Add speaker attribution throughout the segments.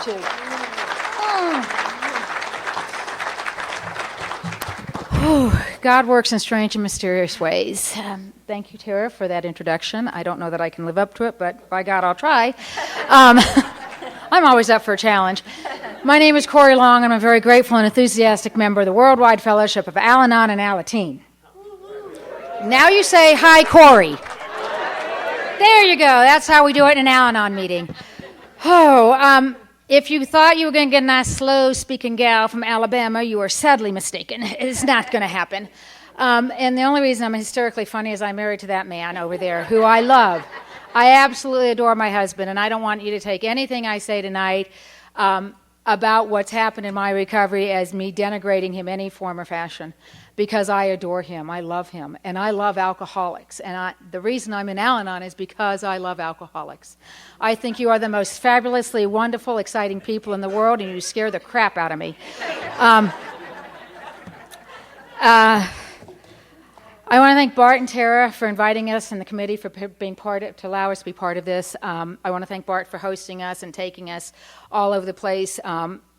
Speaker 1: too. God works in strange and mysterious ways. Thank you, Tara, for that introduction. I don't know that I can live up to it, but by God, I'll try. I'm always up for a challenge. My name is Corrie Long, and I'm a very grateful and enthusiastic member of the Worldwide Fellowship of Al-Anon and Al-Anon. Now you say, hi, Corrie. There you go. That's how we do it in an Al-Anon meeting. If you thought you were going to get a nice, slow-speaking gal from Alabama, you are sadly mistaken. It's not going to happen. And the only reason I'm hysterically funny is I'm married to that man over there, who I love. I absolutely adore my husband, and I don't want you to take anything I say tonight about what's happened in my recovery as me denigrating him any form or fashion, because I adore him, I love him, and I love alcoholics. And the reason I'm in Al-Anon is because I love alcoholics. I think you are the most fabulously wonderful, exciting people in the world, and you scare the crap out of me. I want to thank Bart and Tara for inviting us and the committee for being to allow us to be part of this. I want to thank Bart for hosting us and taking us all over the place.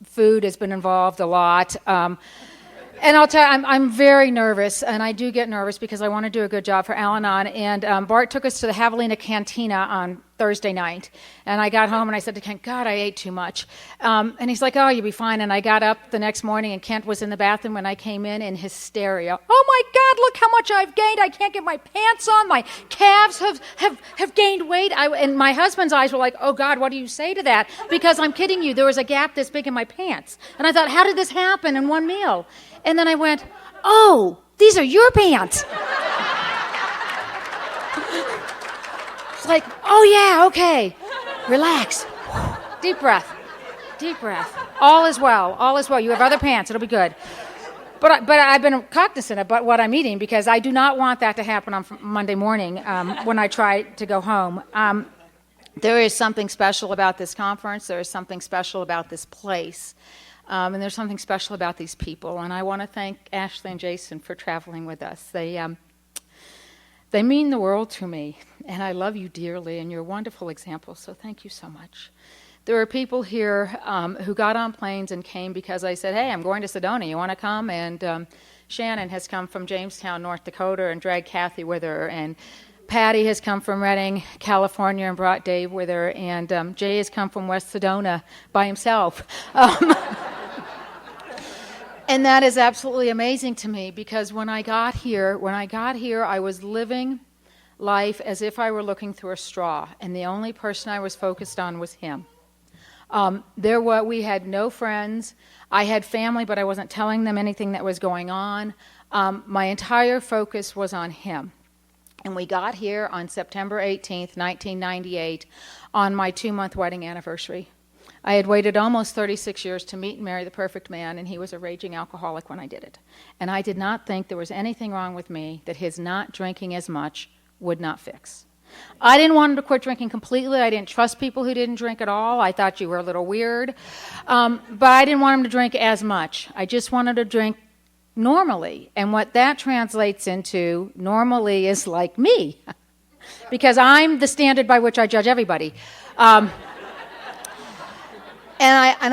Speaker 1: Food has been involved a lot. And I'll tell you, I'm very nervous, and I do get nervous because I want to do a good job for Al-Anon. And Bart took us to the Javelina Cantina on Thursday night. And I got home and I said to Kent, God, I ate too much. And he's like, oh, you'll be fine. And I got up the next morning, and Kent was in the bathroom when I came in hysteria. Oh, my God, look how much I've gained. I can't get my pants on. My calves have gained weight. And my husband's eyes were like, oh, God, what do you say to that? Because I'm kidding you, there was a gap this big in my pants. And I thought, how did this happen in one meal? And then I went, oh, these are your pants. It's like, oh, yeah, okay. Relax. Deep breath. Deep breath. All is well. All is well. You have other pants. It'll be good. But I've been cognizant about what I'm eating because I do not want that to happen on Monday morning when I try to go home. There is something special about this conference. There is something special about this place. And there's something special about these people. And I want to thank Ashley and Jason for traveling with us. They mean the world to me. And I love you dearly, and you're a wonderful example. So thank you so much. There are people here who got on planes and came because I said, hey, I'm going to Sedona. You want to come? And Shannon has come from Jamestown, North Dakota, and dragged Kathy with her. And Patty has come from Redding, California, and brought Dave with her. And Jay has come from West Sedona by himself. And that is absolutely amazing to me because when I got here, I was living life as if I were looking through a straw, and the only person I was focused on was him. We had no friends. I had family, but I wasn't telling them anything that was going on. My entire focus was on him. And we got here on September 18th, 1998, on my 2-month wedding anniversary. I had waited almost 36 years to meet and marry the perfect man, and he was a raging alcoholic when I did it. And I did not think there was anything wrong with me that his not drinking as much would not fix. I didn't want him to quit drinking completely. I didn't trust people who didn't drink at all. I thought you were a little weird. But I didn't want him to drink as much. I just wanted to drink normally. And what that translates into, normally, is like me. Because I'm the standard by which I judge everybody. And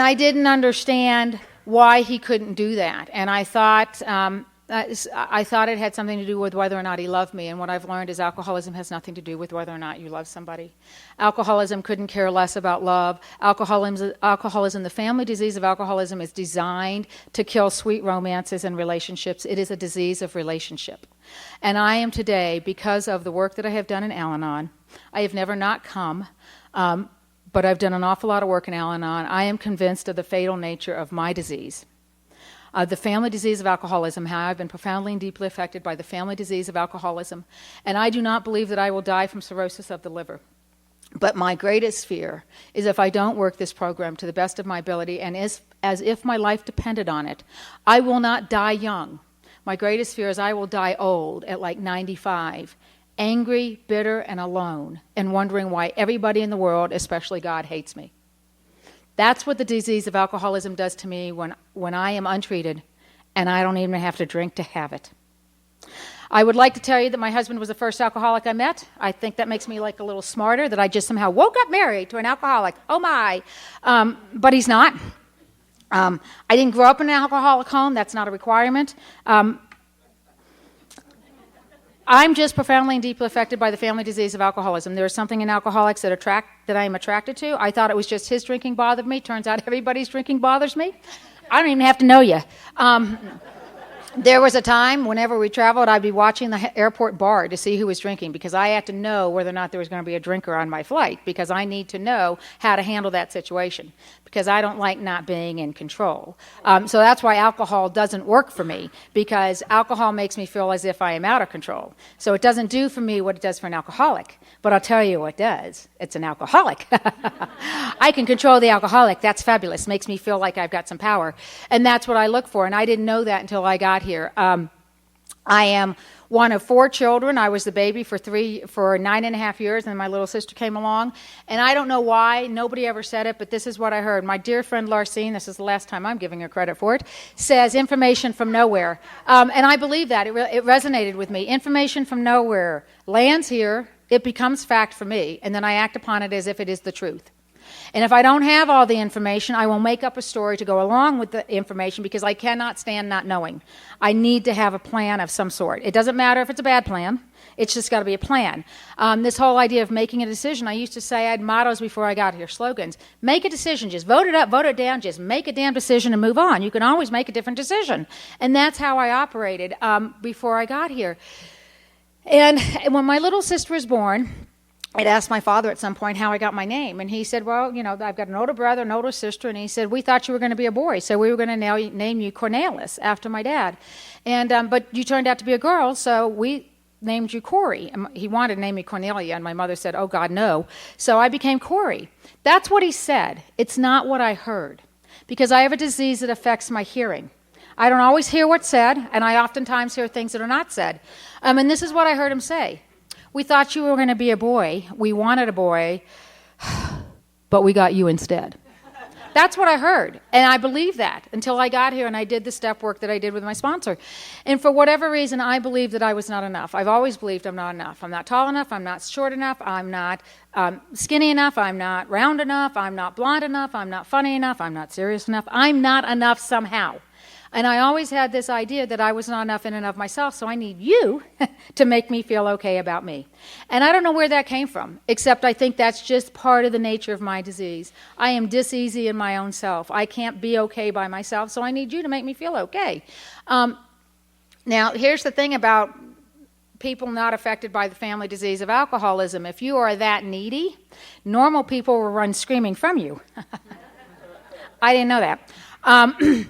Speaker 1: I didn't understand why he couldn't do that. And I thought it had something to do with whether or not he loved me. And what I've learned is alcoholism has nothing to do with whether or not you love somebody. Alcoholism couldn't care less about love. Alcoholism, the family disease of alcoholism, is designed to kill sweet romances and relationships. It is a disease of relationship. And I am today, because of the work that I have done in Al-Anon, I have never not come, but I've done an awful lot of work in Al-Anon. I am convinced of the fatal nature of my disease. The family disease of alcoholism, how I've been profoundly and deeply affected by the family disease of alcoholism. And I do not believe that I will die from cirrhosis of the liver. But my greatest fear is if I don't work this program to the best of my ability, and as if my life depended on it, I will not die young. My greatest fear is I will die old at like 95, angry, bitter, and alone, and wondering why everybody in the world, especially God, hates me. That's what the disease of alcoholism does to me when I am untreated and I don't even have to drink to have it. I would like to tell you that my husband was the first alcoholic I met. I think that makes me like a little smarter, that I just somehow woke up married to an alcoholic. Oh my. But he's not. I didn't grow up in an alcoholic home. That's not a requirement. I'm just profoundly and deeply affected by the family disease of alcoholism. There is something in alcoholics that I am attracted to. I thought it was just his drinking bothered me. Turns out everybody's drinking bothers me. I don't even have to know you. There was a time, whenever we traveled, I'd be watching the airport bar to see who was drinking, because I had to know whether or not there was going to be a drinker on my flight, because I need to know how to handle that situation, because I don't like not being in control. So that's why alcohol doesn't work for me, because alcohol makes me feel as if I am out of control. So it doesn't do for me what it does for an alcoholic. But I'll tell you what does. It's an alcoholic. I can control the alcoholic. That's fabulous. Makes me feel like I've got some power. And that's what I look for. And I didn't know that until I got here. I am one of 4 children. I was the baby for 9.5 years, and my little sister came along. And I don't know why. Nobody ever said it, but this is what I heard. My dear friend Larcene, this is the last time I'm giving her credit for it, says information from nowhere. And I believe that. It resonated with me. Information from nowhere lands here. It becomes fact for me, and then I act upon it as if it is the truth. And if I don't have all the information, I will make up a story to go along with the information, because I cannot stand not knowing. I need to have a plan of some sort. It doesn't matter if it's a bad plan. It's just got to be a plan. This whole idea of making a decision, I used to say, I had mottos before I got here, slogans. Make a decision. Just vote it up, vote it down. Just make a damn decision and move on. You can always make a different decision. And that's how I operated before I got here. And when my little sister was born, I'd asked my father at some point how I got my name. And he said, well, you know, I've got an older brother, an older sister. And he said, we thought you were going to be a boy, so we were going to name you Cornelis after my dad. And but you turned out to be a girl, so we named you Corrie. And he wanted to name me Cornelia, and my mother said, oh, God, no. So I became Corrie. That's what he said. It's not what I heard, because I have a disease that affects my hearing. I don't always hear what's said, and I oftentimes hear things that are not said. And this is what I heard him say. We thought you were going to be a boy. We wanted a boy, but we got you instead. That's what I heard, and I believed that until I got here and I did the step work that I did with my sponsor. And for whatever reason, I believed that I was not enough. I've always believed I'm not enough. I'm not tall enough. I'm not short enough. I'm not skinny enough. I'm not round enough. I'm not blonde enough. I'm not funny enough. I'm not serious enough. I'm not enough somehow. And I always had this idea that I was not enough in and of myself, so I need you to make me feel okay about me. And I don't know where that came from, except I think that's just part of the nature of my disease. I am diseasy in my own self. I can't be okay by myself, so I need you to make me feel okay. Now, here's the thing about people not affected by the family disease of alcoholism. If you are that needy, normal people will run screaming from you. I didn't know that.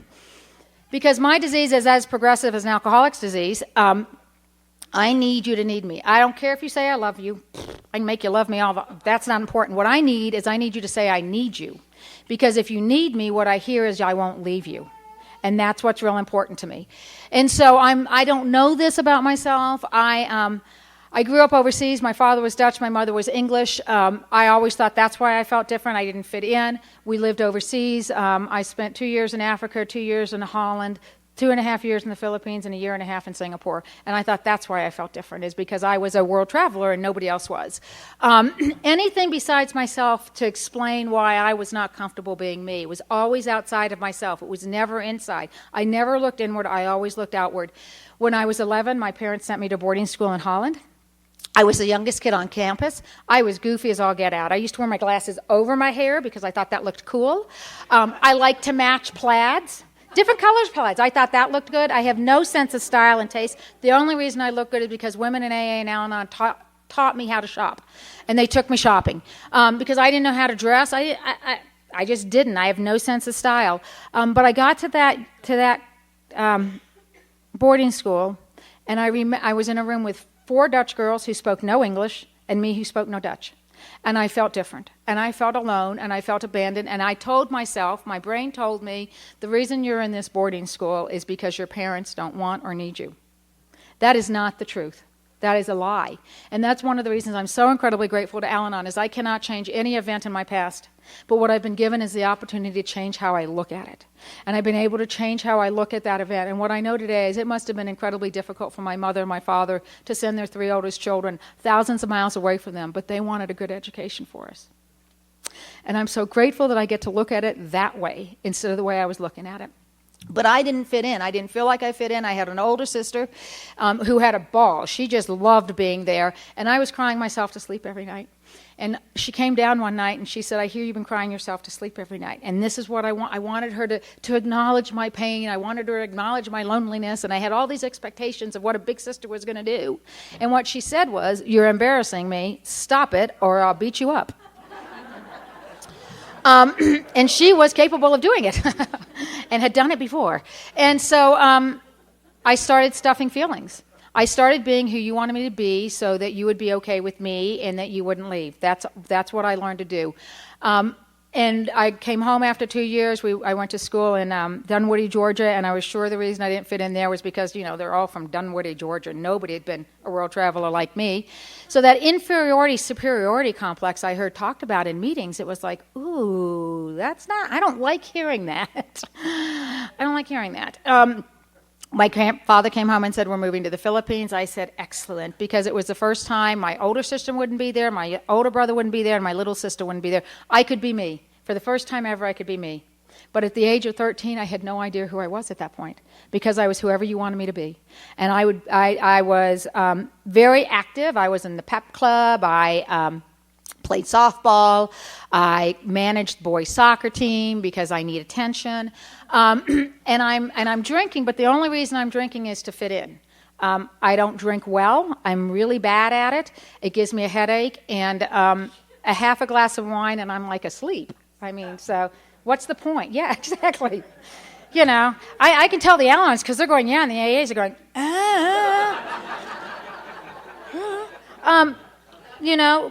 Speaker 1: Because my disease is as progressive as an alcoholic's disease, I need you to need me. I don't care if you say I love you. I can make you love me. That's not important. What I need is I need you to say I need you. Because if you need me, what I hear is I won't leave you. And that's what's real important to me. And so I don't know this about myself. I grew up overseas. My father was Dutch. My mother was English. I always thought that's why I felt different. I didn't fit in. We lived overseas. I spent 2 years in Africa, 2 years in Holland, 2.5 years in the Philippines, and 1.5 years in Singapore. And I thought that's why I felt different, is because I was a world traveler and nobody else was. Anything besides myself to explain why I was not comfortable being me. It was always outside of myself. It was never inside. I never looked inward. I always looked outward. When I was 11, my parents sent me to boarding school in Holland. I was the youngest kid on campus. I was goofy as all get out. I used to wear my glasses over my hair because I thought that looked cool. I liked to match plaids, different colors plaids. I thought that looked good. I have no sense of style and taste. The only reason I look good is because women in AA and Al-Anon taught me how to shop, and they took me shopping because I didn't know how to dress. I just didn't. I have no sense of style. But I got to that boarding school, and I was in a room with 4 Dutch girls who spoke no English and me who spoke no Dutch. And I felt different. And I felt alone, and I felt abandoned. And I told myself, my brain told me, the reason you're in this boarding school is because your parents don't want or need you. That is not the truth. That is a lie. And that's one of the reasons I'm so incredibly grateful to Al-Anon, is I cannot change any event in my past. But what I've been given is the opportunity to change how I look at it. And I've been able to change how I look at that event. And what I know today is it must have been incredibly difficult for my mother and my father to send their 3 oldest children thousands of miles away from them, but they wanted a good education for us. And I'm so grateful that I get to look at it that way instead of the way I was looking at it. But I didn't fit in. I didn't feel like I fit in. I had an older sister who had a ball. She just loved being there. And I was crying myself to sleep every night. And she came down one night and she said, I hear you've been crying yourself to sleep every night. And this is what I want. I wanted her to acknowledge my pain. I wanted her to acknowledge my loneliness. And I had all these expectations of what a big sister was going to do. And what she said was, you're embarrassing me. Stop it or I'll beat you up. And she was capable of doing it and had done it before. And so I started stuffing feelings. I started being who you wanted me to be so that you would be okay with me and that you wouldn't leave. That's what I learned to do. And I came home after 2 years. I went to school in Dunwoody, Georgia, and I was sure the reason I didn't fit in there was because, they're all from Dunwoody, Georgia. Nobody had been a world traveler like me. So that inferiority-superiority complex I heard talked about in meetings, it was like, ooh, I don't like hearing that. I don't like hearing that. My father came home and said, we're moving to the Philippines. I said, excellent, because it was the first time my older sister wouldn't be there, my older brother wouldn't be there, and my little sister wouldn't be there. I could be me. For the first time ever, I could be me. But at the age of 13, I had no idea who I was at that point, because I was whoever you wanted me to be. And I was very active. I was in the pep club. I played softball. I managed boys' soccer team because I need attention. And I'm drinking, but the only reason I'm drinking is to fit in. I don't drink well. I'm really bad at it. It gives me a headache, and a half a glass of wine, and I'm like asleep. So what's the point? Yeah, exactly. I can tell the Al-Anons because they're going, yeah, and the AAs are going,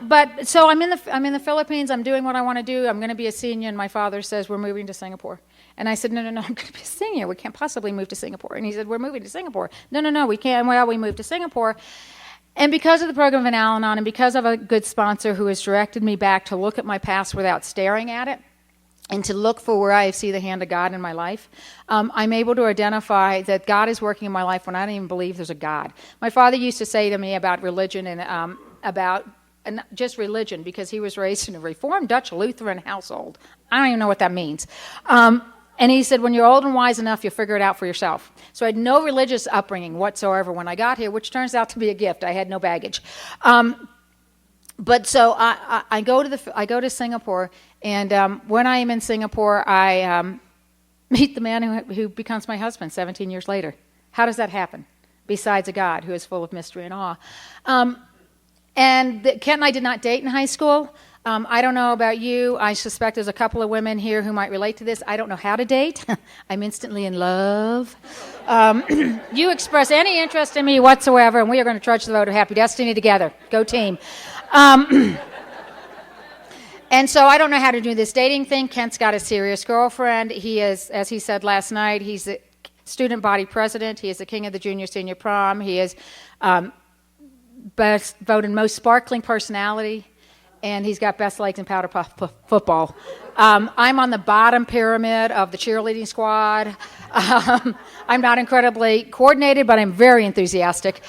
Speaker 1: But so I'm in the Philippines. I'm doing what I want to do. I'm going to be a senior, and my father says we're moving to Singapore. And I said, no, I'm going to be a senior. We can't possibly move to Singapore. And he said, we're moving to Singapore. No, we can't. Well, we moved to Singapore. And because of the program of Al-Anon and because of a good sponsor who has directed me back to look at my past without staring at it and to look for where I see the hand of God in my life, I'm able to identify that God is working in my life when I don't even believe there's a God. My father used to say to me about religion and just religion, because he was raised in a Reformed Dutch Lutheran household. I don't even know what that means. And he said, when you're old and wise enough, you'll figure it out for yourself. So I had no religious upbringing whatsoever when I got here, which turns out to be a gift. I had no baggage. But so I go to Singapore, and when I am in Singapore, I meet the man who becomes my husband 17 years later. How does that happen? Besides a God who is full of mystery and awe. Kent and I did not date in high school. I don't know about you. I suspect there's a couple of women here who might relate to this. I don't know how to date. I'm instantly in love. You express any interest in me whatsoever, and we are going to trudge the road to happy destiny together. Go team. And so I don't know how to do this dating thing. Kent's got a serious girlfriend. He is, as he said last night, he's the student body president. He is the king of the junior-senior prom. He is best voted most sparkling personality. And he's got best legs in powder puff football. I'm on the bottom pyramid of the cheerleading squad. I'm not incredibly coordinated, but I'm very enthusiastic.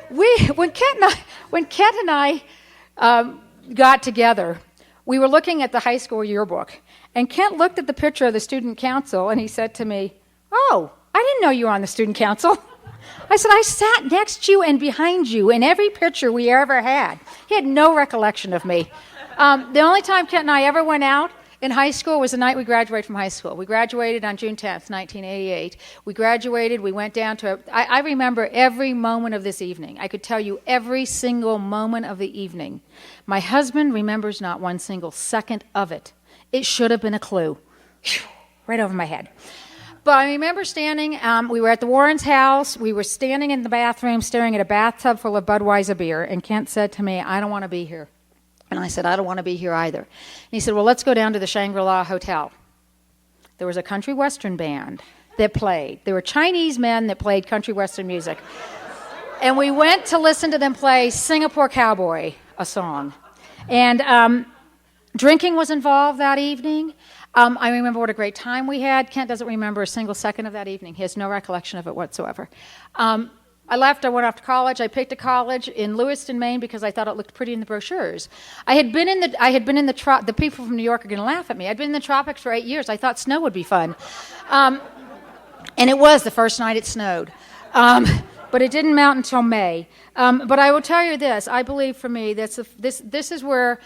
Speaker 1: When Kent and I got together, we were looking at the high school yearbook. And Kent looked at the picture of the student council, and he said to me, oh, I didn't know you were on the student council. I said, I sat next to you and behind you in every picture we ever had. He had no recollection of me. The only time Kent and I ever went out in high school was the night we graduated from high school. We graduated on June 10th, 1988. We graduated, we went down to, I remember every moment of this evening. I could tell you every single moment of the evening. My husband remembers not one single second of it. It should have been a clue. Right over my head. But I remember standing, we were at the Warrens' house, we were standing in the bathroom staring at a bathtub full of Budweiser beer, and Kent said to me, I don't want to be here. And I said, I don't want to be here either. And he said, well, let's go down to the Shangri-La Hotel. There was a country western band that played. They were Chinese men that played country western music. And we went to listen to them play Singapore Cowboy, a song. And drinking was involved that evening. I remember what a great time we had. Kent doesn't remember a single second of that evening. He has no recollection of it whatsoever. I left. I went off to college. I picked a college in Lewiston, Maine, because I thought it looked pretty in the brochures. The people from New York are going to laugh at me. I'd been in the tropics for 8 years. I thought snow would be fun, and it was the first night it snowed. But it didn't mount until May. But I will tell you this: I believe for me, this is where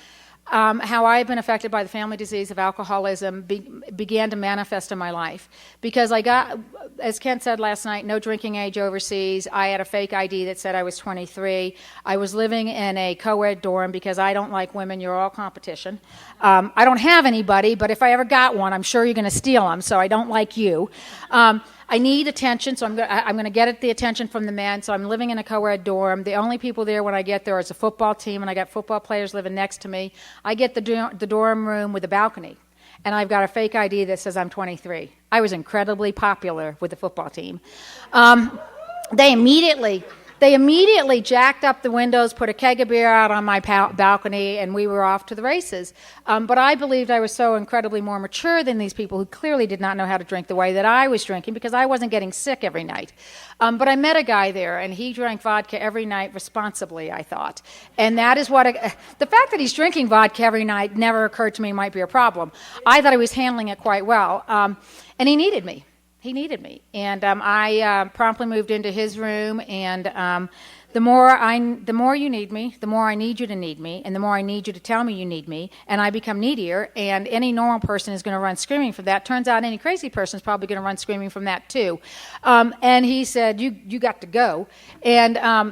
Speaker 1: how I have been affected by the family disease of alcoholism began to manifest in my life. Because I got, as Kent said last night, no drinking age overseas. I had a fake ID that said I was 23. I was living in a co-ed dorm because I don't like women. You're all competition. I don't have anybody, but if I ever got one, I'm sure you're going to steal them, so I don't like you. I need attention, so I'm going to get the attention from the men. So I'm living in a co-ed dorm. The only people there when I get there is a football team, and I got football players living next to me. I get the dorm room with a balcony, and I've got a fake ID that says I'm 23. I was incredibly popular with the football team. They immediately jacked up the windows, put a keg of beer out on my balcony, and we were off to the races. But I believed I was so incredibly more mature than these people who clearly did not know how to drink the way that I was drinking because I wasn't getting sick every night. But I met a guy there, and he drank vodka every night responsibly, I thought. And that is what the fact that he's drinking vodka every night never occurred to me might be a problem. I thought he was handling it quite well. And he needed me. He needed me, and I promptly moved into his room. And the more you need me, the more I need you to need me, and the more I need you to tell me you need me, and I become needier. And any normal person is going to run screaming from that. Turns out any crazy person is probably going to run screaming from that too. And he said, "You got to go," and I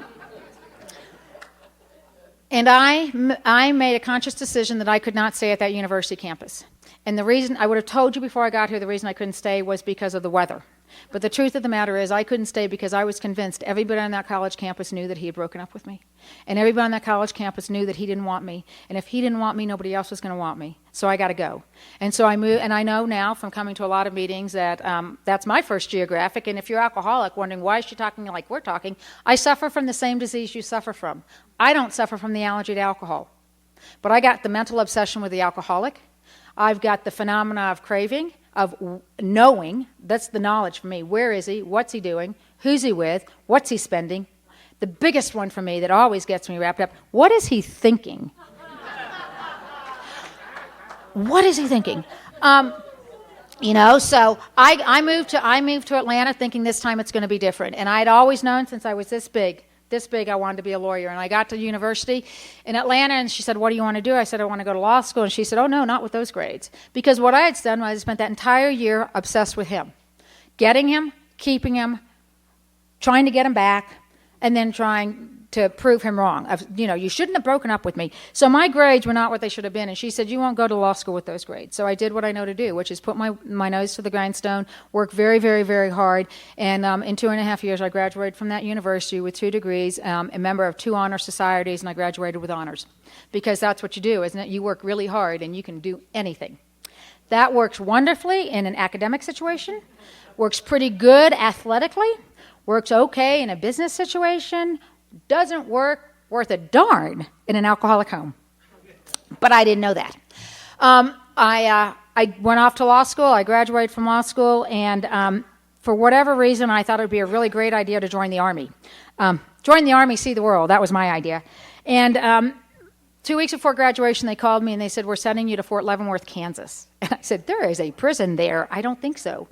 Speaker 1: made a conscious decision that I could not stay at that university campus. And the reason, I would have told you before I got here, the reason I couldn't stay was because of the weather. But the truth of the matter is I couldn't stay because I was convinced everybody on that college campus knew that he had broken up with me. And everybody on that college campus knew that he didn't want me. And if he didn't want me, nobody else was going to want me. So I got to go. And so I moved, and I know now from coming to a lot of meetings that that's my first geographic. And if you're alcoholic, wondering why is she talking like we're talking, I suffer from the same disease you suffer from. I don't suffer from the allergy to alcohol. But I got the mental obsession with the alcoholic. I've got the phenomena of craving, of knowing. That's the knowledge for me. Where is he? What's he doing? Who's he with? What's he spending? The biggest one for me that always gets me wrapped up, what is he thinking? What is he thinking? So I moved to Atlanta thinking this time it's going to be different. And I'd always known since I was this big I wanted to be a lawyer. And I got to university in Atlanta, and she said, "What do you want to do?" I said, "I want to go to law school." And she said, "Oh, no, not with those grades." Because what I had done was I spent that entire year obsessed with him. Getting him, keeping him, trying to get him back, and then trying to prove him wrong. You shouldn't have broken up with me. So my grades were not what they should have been. And she said, "You won't go to law school with those grades." So I did what I know to do, which is put my nose to the grindstone, work very, very, very hard. And in 2.5 years, I graduated from that university with 2 degrees, a member of 2 honor societies, and I graduated with honors. Because that's what you do, isn't it? You work really hard, and you can do anything. That works wonderfully in an academic situation, works pretty good athletically, works okay in a business situation, doesn't work worth a darn in an alcoholic home. But I didn't know that. I went off to law school. I graduated from law school, and for whatever reason, I thought it would be a really great idea to join the Army. Join the Army, see the world. That was my idea. And 2 weeks before graduation, they called me, and they said, "We're sending you to Fort Leavenworth, Kansas." And I said, "There is a prison there." I don't think so.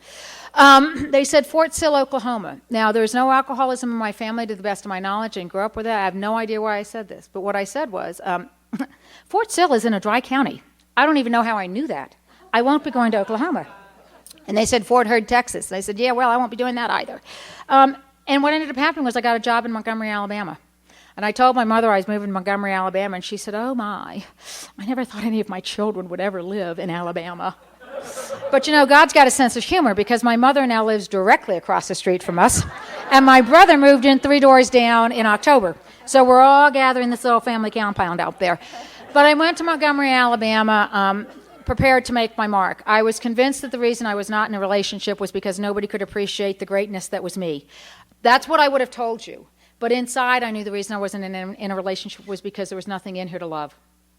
Speaker 1: They said Fort Sill, Oklahoma. Now, there's no alcoholism in my family to the best of my knowledge, and grew up with it. I have no idea why I said this. But what I said was, Fort Sill is in a dry county. I don't even know how I knew that. I won't be going to Oklahoma. And they said Fort Hood, Texas. And I said, "Yeah, well, I won't be doing that either." And what ended up happening was I got a job in Montgomery, Alabama. And I told my mother I was moving to Montgomery, Alabama, and she said, "Oh, my, I never thought any of my children would ever live in Alabama." But, God's got a sense of humor, because my mother now lives directly across the street from us, and my brother moved in 3 doors down in October. So we're all gathering this little family compound out there. But I went to Montgomery, Alabama, prepared to make my mark. I was convinced that the reason I was not in a relationship was because nobody could appreciate the greatness that was me. That's what I would have told you. But inside, I knew the reason I wasn't in a relationship was because there was nothing in here to love.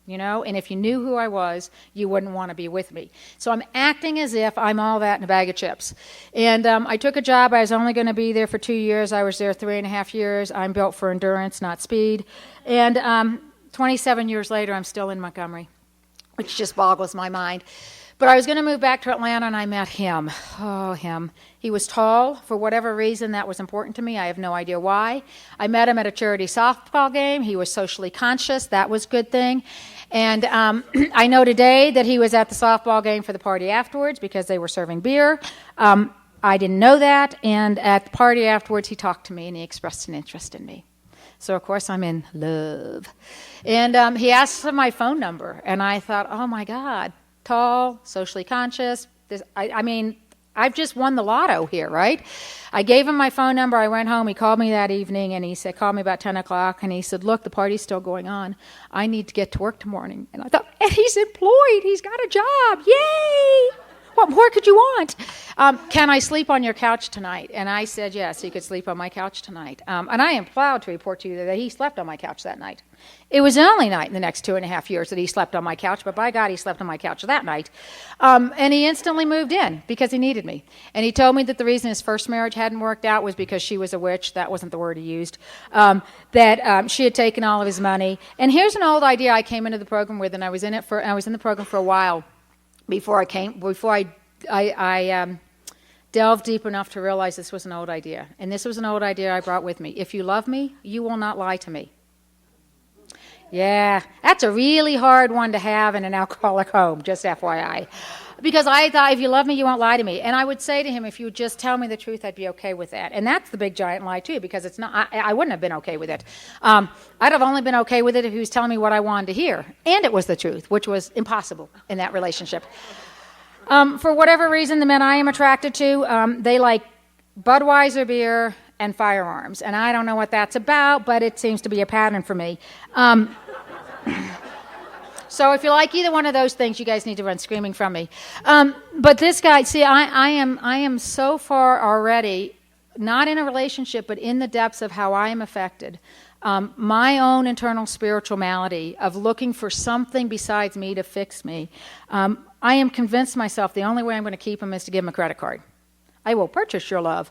Speaker 1: You know, and if you knew who I was, you wouldn't want to be with me. So I'm acting as if I'm all that in a bag of chips. And I took a job. I was only going to be there for 2 years. I was there 3.5 years. I'm built for endurance, not speed. And 27 years later, I'm still in Montgomery, which just boggles my mind. But I was going to move back to Atlanta, and I met him. Oh, him. He was tall. For whatever reason, that was important to me. I have no idea why. I met him at a charity softball game. He was socially conscious. That was a good thing. And I know today that he was at the softball game for the party afterwards because they were serving beer. I didn't know that. And at the party afterwards, he talked to me, and he expressed an interest in me. So, of course, I'm in love. And he asked for my phone number, and I thought, oh, my God. Tall, socially conscious. I mean, I've just won the lotto here, right? I gave him my phone number. I went home. He called me that evening, and he said, call me about 10 o'clock. And he said, look, the party's still going on. I need to get to work tomorrow morning. And I thought, and he's employed. He's got a job. Yay! What more could you want? Can I sleep on your couch tonight? And I said, yes, he could sleep on my couch tonight. And I am proud to report to you that he slept on my couch that night. It was the only night in the next 2.5 years that he slept on my couch, but by God, he slept on my couch that night. And he instantly moved in because he needed me. And he told me that the reason his first marriage hadn't worked out was because she was a witch. That wasn't the word he used. That she had taken all of his money. And here's an old idea I came into the program with, and I was in the program for a while before I delved deep enough to realize this was an old idea. And this was an old idea I brought with me. If you love me, you will not lie to me. Yeah, that's a really hard one to have in an alcoholic home, just FYI. Because I thought, if you love me, you won't lie to me. And I would say to him, if you would just tell me the truth, I'd be okay with that. And that's the big giant lie, too, because it's not. I wouldn't have been okay with it. I'd have only been okay with it if he was telling me what I wanted to hear. And it was the truth, which was impossible in that relationship. For whatever reason, the men I am attracted to, they like Budweiser beer and firearms. And I don't know what that's about, but it seems to be a pattern for me. So if you like either one of those things, you guys need to run screaming from me. But this guy, see, I am so far already, not in a relationship, but in the depths of how I am affected. My own internal spiritual malady of looking for something besides me to fix me. I am convinced myself the only way I'm going to keep him is to give him a credit card. I will purchase your love.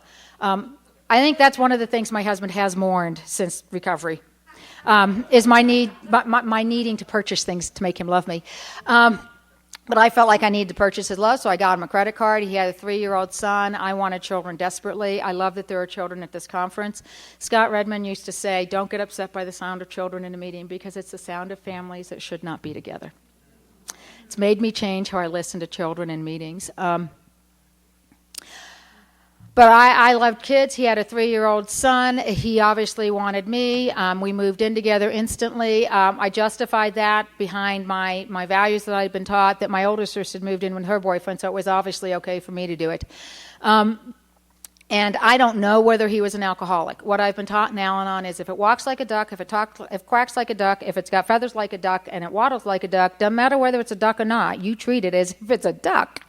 Speaker 1: I think that's one of the things my husband has mourned since recovery. Is my needing to purchase things to make him love me. But I felt like I needed to purchase his love, so I got him a credit card. He had a 3-year-old son. I wanted children desperately. I love that there are children at this conference. Scott Redmond used to say, don't get upset by the sound of children in a meeting because it's the sound of families that should not be together. It's made me change how I listen to children in meetings. But I loved kids. He had a 3-year-old son. He obviously wanted me. We moved in together instantly. I justified that behind my values that I'd been taught, that my older sister had moved in with her boyfriend, so it was obviously okay for me to do it. And I don't know whether he was an alcoholic. What I've been taught in Al-Anon is if it walks like a duck, if it quacks like a duck, if it's got feathers like a duck, and it waddles like a duck, doesn't matter whether it's a duck or not, you treat it as if it's a duck.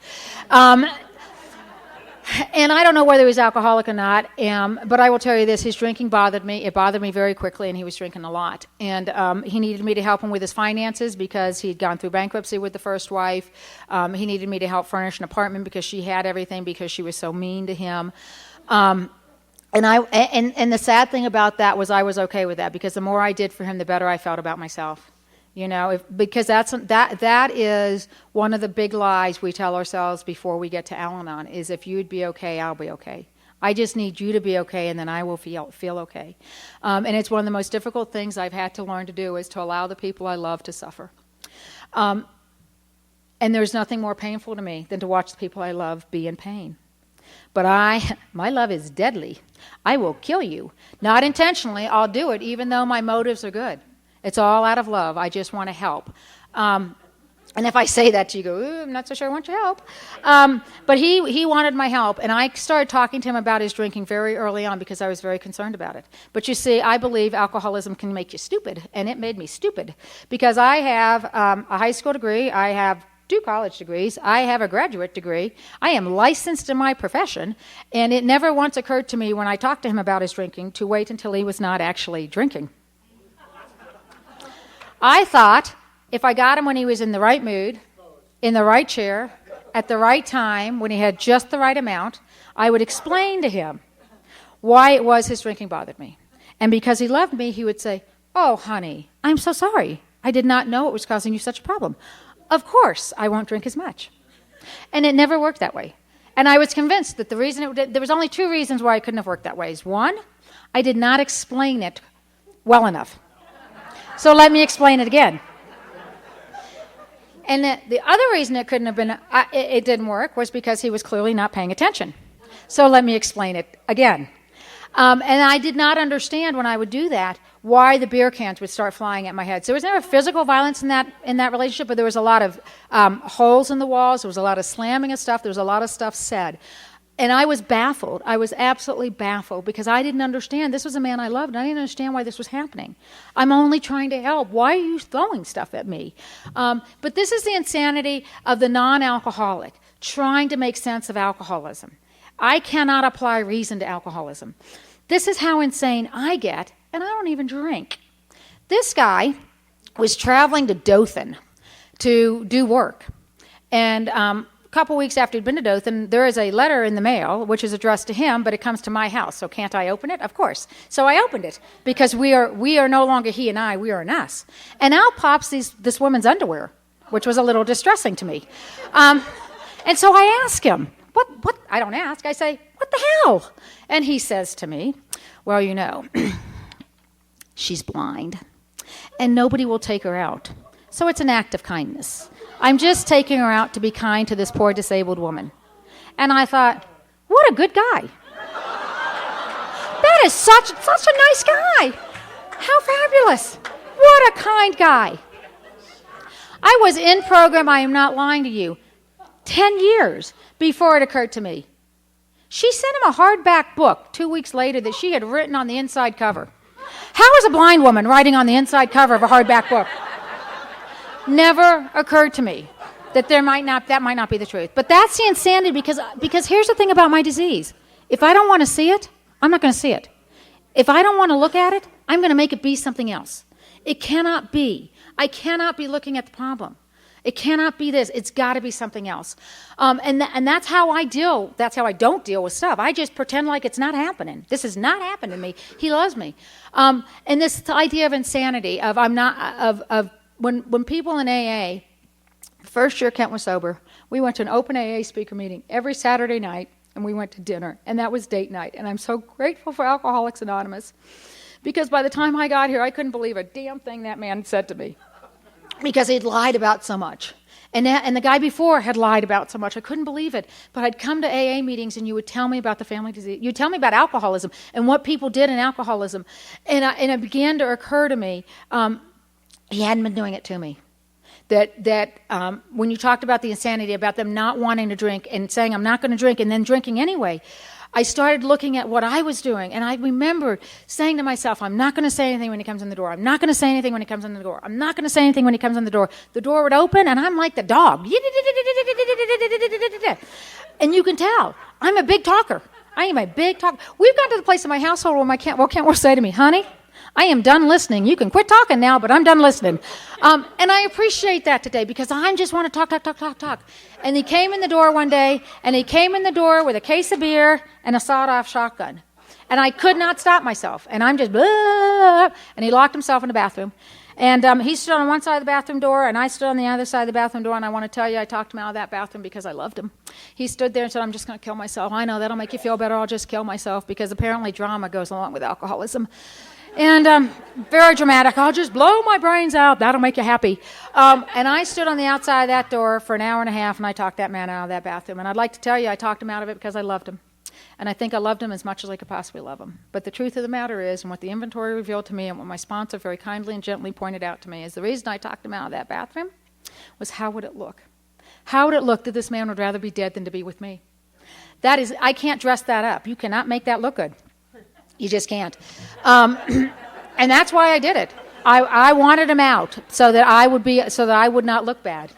Speaker 1: And I don't know whether he's alcoholic or not, but I will tell you this, his drinking bothered me. It bothered me very quickly, and he was drinking a lot. And he needed me to help him with his finances because he'd gone through bankruptcy with the first wife. He needed me to help furnish an apartment because she had everything because she was so mean to him. And the sad thing about that was I was okay with that because the more I did for him, the better I felt about myself. You know, because that is one of the big lies we tell ourselves before we get to Al-Anon is if you'd be okay, I'll be okay. I just need you to be okay, and then I will feel okay. And it's one of the most difficult things I've had to learn to do is to allow the people I love to suffer. And there's nothing more painful to me than to watch the people I love be in pain. But my love is deadly. I will kill you. Not intentionally, I'll do it even though my motives are good. It's all out of love. I just want to help. And if I say that to you, go, ooh, I'm not so sure I want your help. But he wanted my help, and I started talking to him about his drinking very early on because I was very concerned about it. But you see, I believe alcoholism can make you stupid, and it made me stupid because I have a high school degree. I have 2 college degrees. I have a graduate degree. I am licensed in my profession. And it never once occurred to me when I talked to him about his drinking to wait until he was not actually drinking. I thought if I got him when he was in the right mood, in the right chair, at the right time, when he had just the right amount, I would explain to him why it was his drinking bothered me. And because he loved me, he would say, "Oh, honey, I'm so sorry. I did not know it was causing you such a problem. Of course, I won't drink as much." And it never worked that way. And I was convinced that there was only 2 reasons why it couldn't have worked that way. One, I did not explain it well enough. So let me explain it again. And the other reason it couldn't have been, it didn't work was because he was clearly not paying attention. So let me explain it again. And I did not understand when I would do that why the beer cans would start flying at my head. So there was never physical violence in that relationship, but there was a lot of holes in the walls. There was a lot of slamming of stuff. There was a lot of stuff said. And I was baffled. I was absolutely baffled because I didn't understand. This was a man I loved, and I didn't understand why this was happening. I'm only trying to help. Why are you throwing stuff at me? But this is the insanity of the non-alcoholic, trying to make sense of alcoholism. I cannot apply reason to alcoholism. This is how insane I get, and I don't even drink. This guy was traveling to Dothan to do work. And a couple weeks after he'd been to Dothan, there is a letter in the mail, which is addressed to him, but it comes to my house. So can't I open it? Of course. So I opened it, because we are no longer he and I, we are an us. And out pops this woman's underwear, which was a little distressing to me. And so I ask him, what? I don't ask. I say, "What the hell?" And he says to me, "Well, you know, she's blind, and nobody will take her out. So it's an act of kindness. I'm just taking her out to be kind to this poor disabled woman." And I thought, what a good guy. That is such a nice guy. How fabulous. What a kind guy. I was in program, I am not lying to you, 10 years before it occurred to me. She sent him a hardback book 2 weeks later that she had written on the inside cover. How is a blind woman writing on the inside cover of a hardback book? Never occurred to me that that might not be the truth. But that's the insanity, because here's the thing about my disease. If I don't want to see it, I'm not going to see it. If I don't want to look at it, I'm going to make it be something else. It cannot be. I cannot be looking at the problem. It cannot be this. It's got to be something else. And that's how I deal. That's how I don't deal with stuff. I just pretend like it's not happening. This has not happened to me. He loves me. And this idea of insanity, when people in AA, first year Kent was sober, we went to an open AA speaker meeting every Saturday night, and we went to dinner, and that was date night. And I'm so grateful for Alcoholics Anonymous, because by the time I got here, I couldn't believe a damn thing that man said to me, because he'd lied about so much. And the guy before had lied about so much. I couldn't believe it. But I'd come to AA meetings, and you would tell me about the family disease. You'd tell me about alcoholism and what people did in alcoholism. And it began to occur to me, he hadn't been doing it to me. That when you talked about the insanity, about them not wanting to drink and saying, "I'm not going to drink," and then drinking anyway, I started looking at what I was doing, and I remembered saying to myself, "I'm not going to say anything when he comes in the door. I'm not going to say anything when he comes in the door. I'm not going to say anything when he comes in the door." The door would open, and I'm like the dog. And you can tell, I'm a big talker. I am a big talker. We've got to the place in my household where Kent will say to me, "Honey, I am done listening. You can quit talking now, but I'm done listening." And I appreciate that today, because I just want to talk. And he came in the door one day, and he came in the door with a case of beer and a sawed-off shotgun. And I could not stop myself. And I'm just, blah, and he locked himself in the bathroom. And he stood on one side of the bathroom door, and I stood on the other side of the bathroom door, and I want to tell you, I talked him out of that bathroom because I loved him. He stood there and said, "I'm just going to kill myself." I know, that'll make you feel better. I'll just kill myself, because apparently drama goes along with alcoholism. And very dramatic. "I'll just blow my brains out. That'll make you happy." And I stood on the outside of that door for an hour and a half, and I talked that man out of that bathroom. And I'd like to tell you, I talked him out of it because I loved him. And I think I loved him as much as I could possibly love him. But the truth of the matter is, and what the inventory revealed to me, and what my sponsor very kindly and gently pointed out to me, is the reason I talked him out of that bathroom was, how would it look? How would it look that this man would rather be dead than to be with me? That is, I can't dress that up. You cannot make that look good. You just can't. And that's why I did it. I wanted him out so that I would not look bad.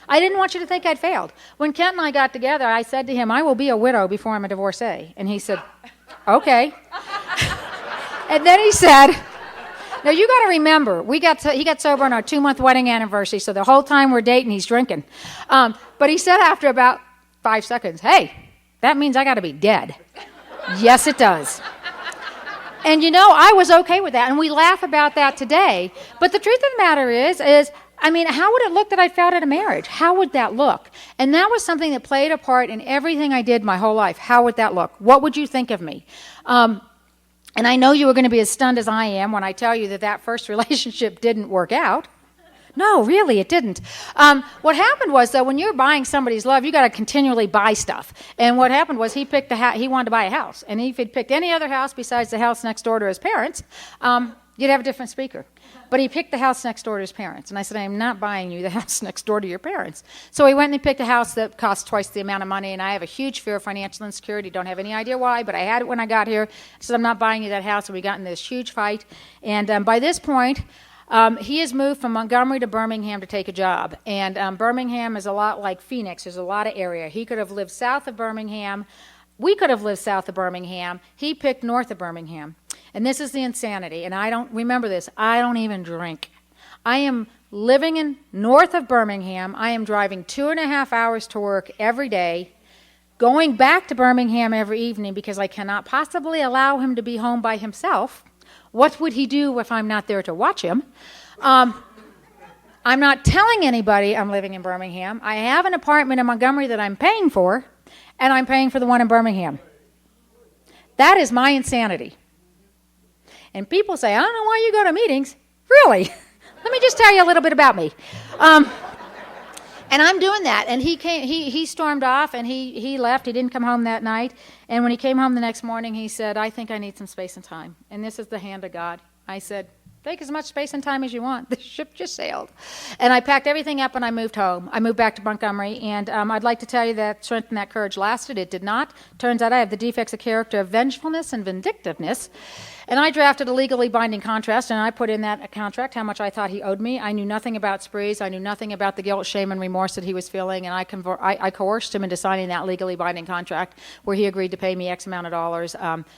Speaker 1: I didn't want you to think I'd failed. When Kent and I got together, I said to him, I will be a widow before I'm a divorcee. And he said, okay. And then he said, now you got to remember, he got sober on our 2-month wedding anniversary, so the whole time we're dating, he's drinking. But he said after about 5 seconds, hey, that means I got to be dead. Yes, it does. And I was okay with that, and we laugh about that today. But the truth of the matter is, how would it look that I failed at a marriage? How would that look? And that was something that played a part in everything I did my whole life. How would that look? What would you think of me? And I know you were going to be as stunned as I am when I tell you that first relationship didn't work out. No, really, it didn't. What happened was, though, when you're buying somebody's love, you got to continually buy stuff. And what happened was he wanted to buy a house. And if he'd picked any other house besides the house next door to his parents, you'd have a different speaker. But he picked the house next door to his parents. And I said, I'm not buying you the house next door to your parents. So he went and he picked a house that cost twice the amount of money. And I have a huge fear of financial insecurity. Don't have any idea why, but I had it when I got here. I said, I'm not buying you that house. And we got in this huge fight. And by this point, he has moved from Montgomery to Birmingham to take a job. And Birmingham is a lot like Phoenix. There's a lot of area. He could have lived south of Birmingham. We could have lived south of Birmingham. He picked north of Birmingham. And this is the insanity. And I don't remember this. I don't even drink. I am living in north of Birmingham. I am driving 2.5 hours to work every day, going back to Birmingham every evening because I cannot possibly allow him to be home by himself. What would he do if I'm not there to watch him? I'm not telling anybody I'm living in Birmingham. I have an apartment in Montgomery that I'm paying for, and I'm paying for the one in Birmingham. That is my insanity. And people say, I don't know why you go to meetings. Really? Let me just tell you a little bit about me. And I'm doing that. And he stormed off, and he left. He didn't come home that night. And when he came home the next morning, he said, I think I need some space and time. And this is the hand of God. I said, take as much space and time as you want. The ship just sailed. And I packed everything up and I moved home. I moved back to Montgomery. And I'd like to tell you that strength and that courage lasted. It did not. Turns out I have the defects of character of vengefulness and vindictiveness. And I drafted a legally binding contract, and I put in that contract how much I thought he owed me. I knew nothing about sprees. I knew nothing about the guilt, shame, and remorse that he was feeling, and I coerced him into signing that legally binding contract where he agreed to pay me X amount of dollars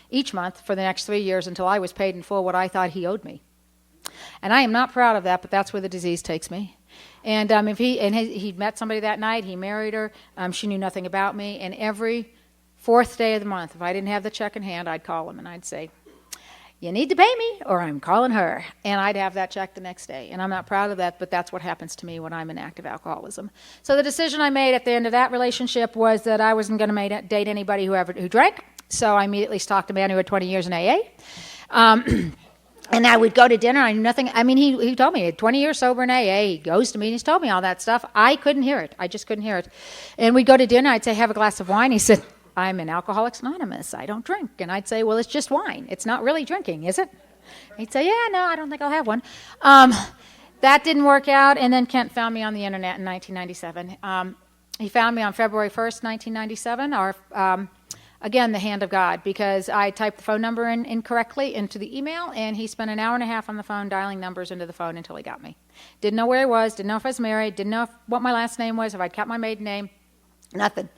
Speaker 1: each month for the next 3 years until I was paid in full what I thought he owed me. And I am not proud of that, but that's where the disease takes me. And he met somebody that night. He married her. She knew nothing about me. And every fourth day of the month, if I didn't have the check in hand, I'd call him and I'd say, you need to pay me or I'm calling her. And I'd have that check the next day. And I'm not proud of that, but that's what happens to me when I'm in active alcoholism. So the decision I made at the end of that relationship was that I wasn't going to date anybody who drank. So I immediately stalked a man who had 20 years in AA. And I would go to dinner. I knew nothing. I mean, he told me he had 20 years sober in AA. He goes to meetings, told me all that stuff. I couldn't hear it. I just couldn't hear it. And we'd go to dinner. I'd say, have a glass of wine. He said, I'm in Alcoholics Anonymous. I don't drink. And I'd say, well, it's just wine. It's not really drinking, is it? He'd say, yeah, no, I don't think I'll have one. That didn't work out. And then Kent found me on the internet in 1997. He found me on February 1st, 1997, again, the hand of God, because I typed the phone number in incorrectly into the email, and he spent an hour and a half on the phone dialing numbers into the phone until he got me. Didn't know where he was, didn't know if I was married, didn't know what my last name was, if I'd kept my maiden name, nothing.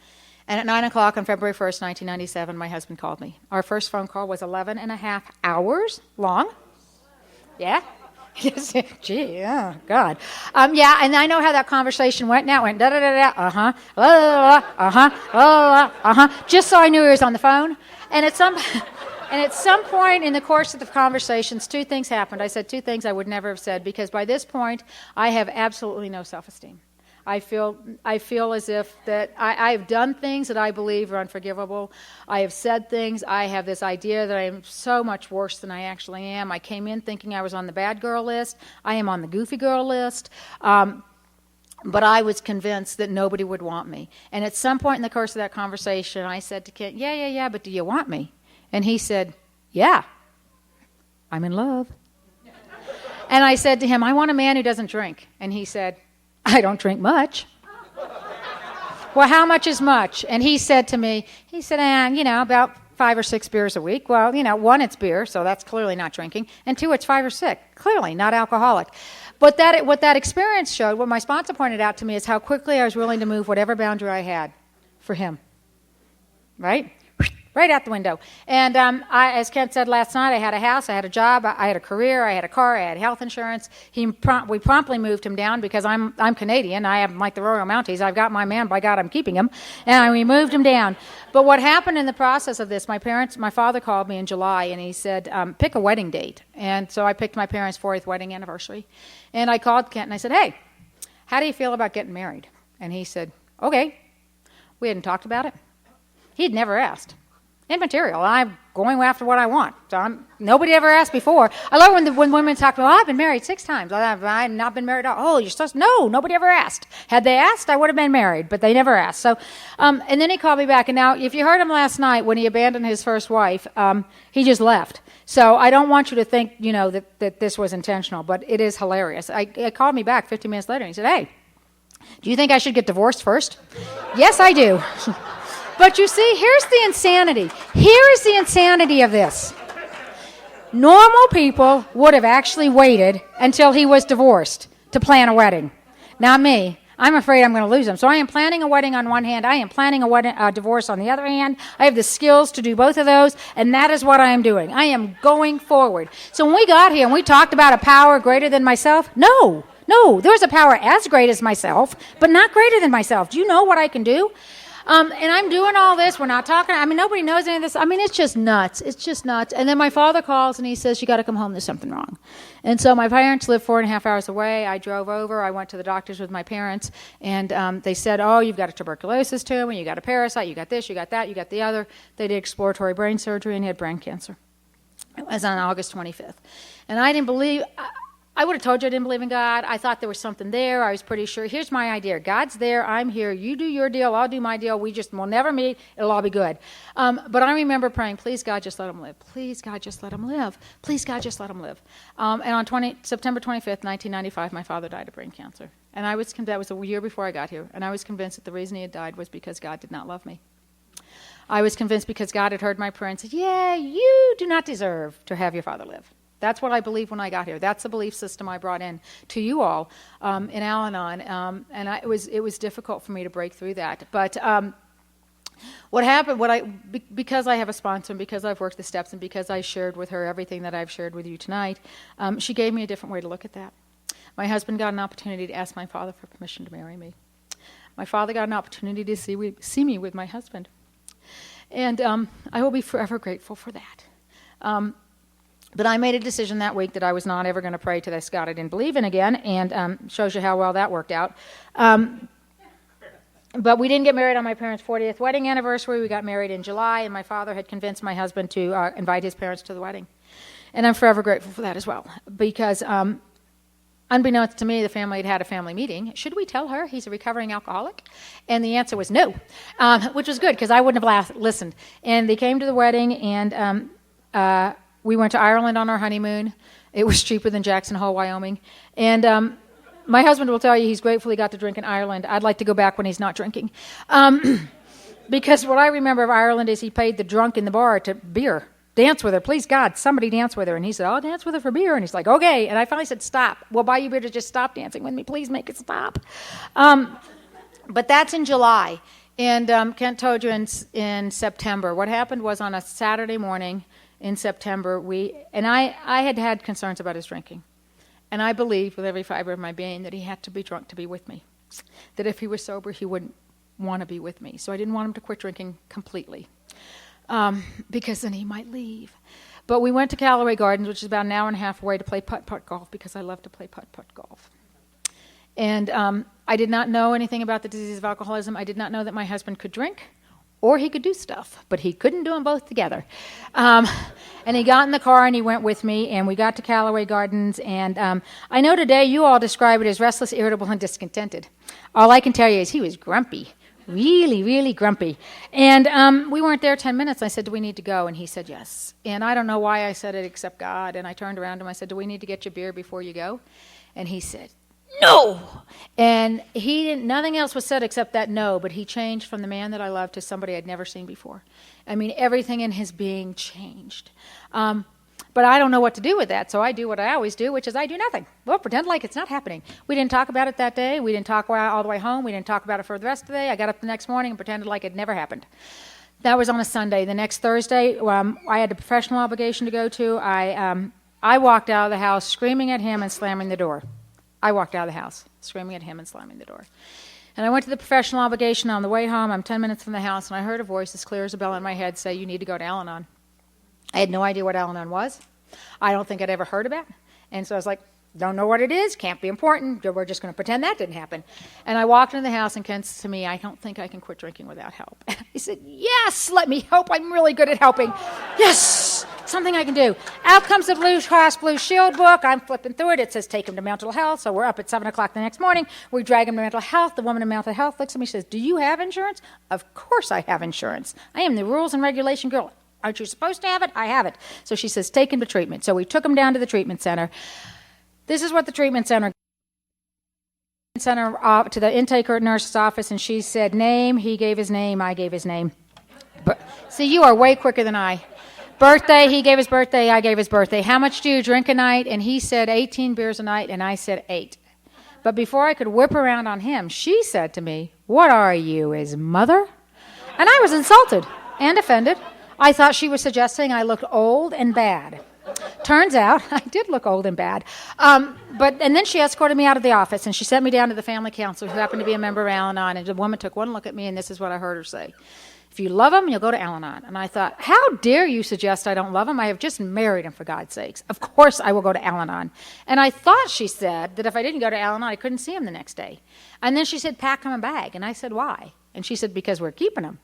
Speaker 1: And at 9 o'clock on February 1st, 1997, my husband called me. Our first phone call was 11 and a half hours long. Yeah? Yes, gee, oh, God. Yeah, and I know how that conversation went. Now it went da-da-da-da, uh-huh, uh-huh, uh-huh, just so I knew he was on the phone. And at some point in the course of the conversations, two things happened. I said two things I would never have said, because by this point, I have absolutely no self-esteem. I feel as if that I've done things that I believe are unforgivable. I have said things. I have this idea that I am so much worse than I actually am. I came in thinking I was on the bad girl list. I am on the goofy girl list. But I was convinced that nobody would want me. And at some point in the course of that conversation, I said to Kent, yeah, but do you want me? And he said, yeah, I'm in love. And I said to him, I want a man who doesn't drink. And he said, I don't drink much. Well, how much is much? And he said to me, about 5 or 6 beers a week. Well, one, it's beer, so that's clearly not drinking. And 2, it's 5 or 6, clearly not alcoholic. what that experience showed, what my sponsor pointed out to me, is how quickly I was willing to move whatever boundary I had for him. Right? Right out the window. And as Kent said last night, I had a house, I had a job, I had a career, I had a car, I had health insurance. We promptly moved him down because I'm Canadian. I am like the Royal Mounties. I've got my man. By God, I'm keeping him. And we moved him down. But what happened in the process of this, my father called me in July, and he said, pick a wedding date. And so I picked my parents' 40th wedding anniversary. And I called Kent, and I said, hey, how do you feel about getting married? And he said, okay. We hadn't talked about it. He'd never asked. Immaterial. I'm going after what I want. So nobody ever asked before. I love when women talk, well, I've been married 6 times. I've not been married at all. Oh, you're supposed to? No, nobody ever asked. Had they asked, I would have been married, but they never asked. So, and then he called me back. And now, if you heard him last night when he abandoned his first wife, he just left. So I don't want you to think, that this was intentional, but it is hilarious. He called me back 15 minutes later, and he said, hey, do you think I should get divorced first? Yes, I do. But you see, here's the insanity. Here is the insanity of this. Normal people would have actually waited until he was divorced to plan a wedding. Not me. I'm afraid I'm going to lose him. So I am planning a wedding on one hand. I am planning a divorce on the other hand. I have the skills to do both of those, and that is what I am doing. I am going forward. So when we got here and we talked about a power greater than myself, no, there's a power as great as myself, but not greater than myself. Do you know what I can do? And I'm doing all this. We're not talking. Nobody knows any of this. It's just nuts. It's just nuts. And then my father calls and he says, you got to come home. There's something wrong. And so my parents live 4.5 hours away. I drove over. I went to the doctors with my parents. And they said, oh, you've got a tuberculosis tumor. You got a parasite. You got this. You got that. You got the other. They did exploratory brain surgery and he had brain cancer. It was on August 25th. And I didn't believe... I would have told you I didn't believe in God. I thought there was something there. I was pretty sure. Here's my idea. God's there. I'm here. You do your deal. I'll do my deal. We'll never meet. It'll all be good. But I remember praying, please, God, just let him live. Please, God, just let him live. Please, God, just let him live. And on September 25th, 1995, my father died of brain cancer. And that was a year before I got here. And I was convinced that the reason he had died was because God did not love me. I was convinced because God had heard my prayer and said, yeah, you do not deserve to have your father live. That's what I believed when I got here. That's the belief system I brought in to you all in Al-Anon. And it was difficult for me to break through that. But what happened, because I have a sponsor and because I've worked the steps and because I shared with her everything that I've shared with you tonight, she gave me a different way to look at that. My husband got an opportunity to ask my father for permission to marry me. My father got an opportunity to see me with my husband. And I will be forever grateful for that. But I made a decision that week that I was not ever going to pray to this God I didn't believe in again, and shows you how well that worked out. But we didn't get married on my parents' 40th wedding anniversary. We got married in July, and my father had convinced my husband to invite his parents to the wedding. And I'm forever grateful for that as well, because unbeknownst to me, the family had a family meeting. Should we tell her he's a recovering alcoholic? And the answer was no, which was good, because I wouldn't have listened. And they came to the wedding, and we went to Ireland on our honeymoon. It was cheaper than Jackson Hole, Wyoming. And my husband will tell you he's grateful he got to drink in Ireland. I'd like to go back when he's not drinking. Because what I remember of Ireland is he paid the drunk in the bar to beer. Dance with her. Please, God, somebody dance with her. And he said, I'll dance with her for beer. And he's like, okay. And I finally said, stop. We'll buy you beer to just stop dancing with me. Please make it stop. But that's in July. And Kent told you in September. What happened was on a Saturday morning, in September, I had concerns about his drinking. And I believed with every fiber of my being that he had to be drunk to be with me. That if he was sober, he wouldn't want to be with me. So I didn't want him to quit drinking completely, because then he might leave. But we went to Callaway Gardens, which is about an hour and a half away, to play putt-putt golf, because I love to play putt-putt golf. And I did not know anything about the disease of alcoholism. I did not know that my husband could drink. Or he could do stuff, but he couldn't do them both together. And he got in the car and he went with me, and we got to Callaway Gardens. And I know today you all describe it as restless, irritable, and discontented. All I can tell you is he was grumpy, really, really grumpy. And we weren't there 10 minutes. I said, do we need to go? And he said, yes. And I don't know why I said it except God. And I turned around to him. I said, do we need to get you beer before you go? And he said, no. And nothing else was said except that no, but he changed from the man that I loved to somebody I'd never seen before. Everything in his being changed. But I don't know what to do with that, so I do what I always do, which is I do nothing. Well, pretend like it's not happening. We didn't talk about it that day. We didn't talk all the way home. We didn't talk about it for the rest of the day. I got up the next morning and pretended like it never happened. That was on a Sunday. The next Thursday, I had a professional obligation to go to. I walked out of the house screaming at him and slamming the door. I walked out of the house screaming at him and slamming the door. And I went to the professional obligation. On the way home, I'm 10 minutes from the house, and I heard a voice as clear as a bell in my head say, "You need to go to Al-Anon." I had no idea what Al-Anon was. I don't think I'd ever heard about it. And so I was like, don't know what it is, can't be important, we're just going to pretend that didn't happen. And I walked into the house, and Ken said to me, "I don't think I can quit drinking without help." He said, "Yes, let me help. I'm really good at helping. Yes, something I can do." Out comes the Blue Cross Blue Shield book. I'm flipping through it. It says take him to mental health. So we're up at 7 o'clock the next morning. We drag him to mental health. The woman in mental health looks at me and says, "Do you have insurance?" Of course I have insurance. I am the rules and regulation girl. Aren't you supposed to have it? I have it. So she says, take him to treatment. So we took him down to the treatment center. This is what the treatment center to the intake nurse's office, and she said, name. He gave his name. I gave his name. See, you are way quicker than I. Birthday, he gave his birthday. I gave his birthday. How much do you drink a night? And he said 18 beers a night, and I said 8. But before I could whip around on him, she said to me, "What are you, his mother?" And I was insulted and offended. I thought she was suggesting I looked old and bad. Turns out I did look old and bad. And then she escorted me out of the office, and she sent me down to the family counselor, who happened to be a member of Al-Anon. And the woman took one look at me, and this is what I heard her say: "If you love him, you'll go to Al-Anon." And I thought, how dare you suggest I don't love him? I have just married him, for God's sakes. Of course I will go to Al-Anon. And I thought she said that if I didn't go to Al-Anon, I couldn't see him the next day. And then she said, "Pack him a bag." And I said, "Why?" And she said, "Because we're keeping him."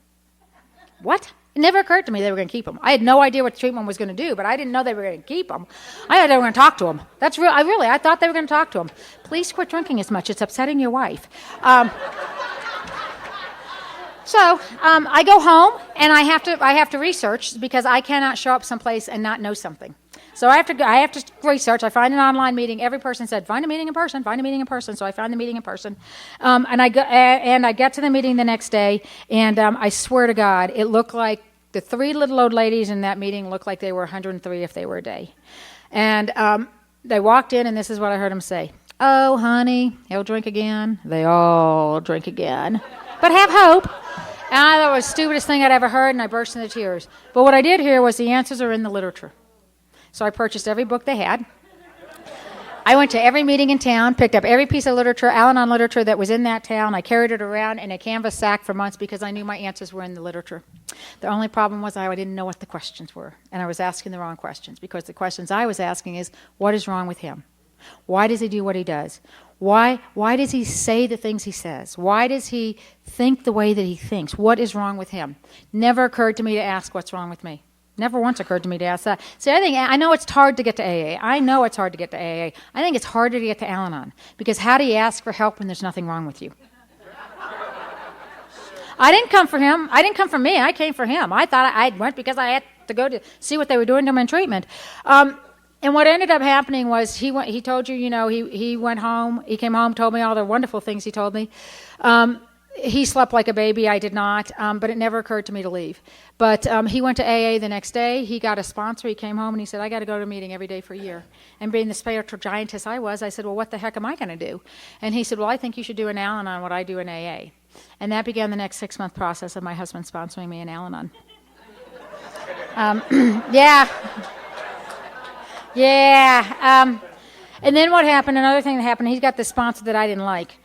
Speaker 1: What? It never occurred to me they were going to keep him. I had no idea what the treatment was going to do, but I didn't know they were going to keep him. I thought they were going to talk to him. That's real. I thought they were going to talk to him. "Please quit drinking as much. It's upsetting your wife." So I go home, and I have to research, because I cannot show up someplace and not know something. So I have to research. I find an online meeting. Every person said, "Find a meeting in person. Find a meeting in person." So I found the meeting in person, and I get to the meeting the next day, and I swear to God, it looked like the 3 little old ladies in that meeting looked like they were 103 if they were a day. And they walked in, and this is what I heard them say: "Oh, honey, he'll drink again. They all drink again. But have hope." And I thought it was the stupidest thing I'd ever heard, and I burst into tears. But what I did hear was the answers are in the literature. So I purchased every book they had. I went to every meeting in town, picked up every piece of literature, Al-Anon literature that was in that town. I carried it around in a canvas sack for months, because I knew my answers were in the literature. The only problem was I didn't know what the questions were, and I was asking the wrong questions, because the questions I was asking is, what is wrong with him? Why does he do what he does? Why does he say the things he says? Why does he think the way that he thinks? What is wrong with him? Never occurred to me to ask what's wrong with me. Never once occurred to me to ask that. See, I know it's hard to get to AA. I know it's hard to get to AA. I think it's harder to get to Al-Anon, because how do you ask for help when there's nothing wrong with you? I didn't come for him. I didn't come for me. I came for him. I thought I went because I had to go to see what they were doing to him in treatment. And what ended up happening was he told you, he went home. He came home, told me all the wonderful things he told me. He slept like a baby. I did not, but it never occurred to me to leave. But he went to AA the next day. He got a sponsor. He came home and he said, "I got to go to a meeting every day for a year." And being the spiritual giantess I was, I said, "Well, what the heck am I going to do?" And he said, "Well, I think you should do an Al-Anon on what I do in AA." And that began the next 6-month process of my husband sponsoring me in Al-Anon. Yeah. Yeah. And then what happened, another thing that happened, he got this sponsor that I didn't like.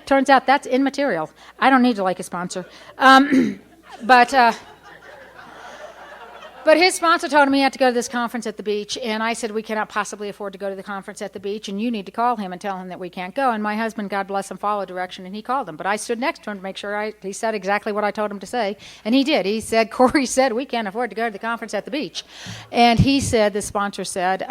Speaker 1: Turns out that's immaterial. I don't need to like a sponsor. But his sponsor told him he had to go to this conference at the beach, and I said, "We cannot possibly afford to go to the conference at the beach, and you need to call him and tell him that we can't go." And my husband, God bless him, followed direction, and he called him. But I stood next to him to make sure he said exactly what I told him to say, and he did. He said, "Corrie said we can't afford to go to the conference at the beach." And he said, the sponsor said,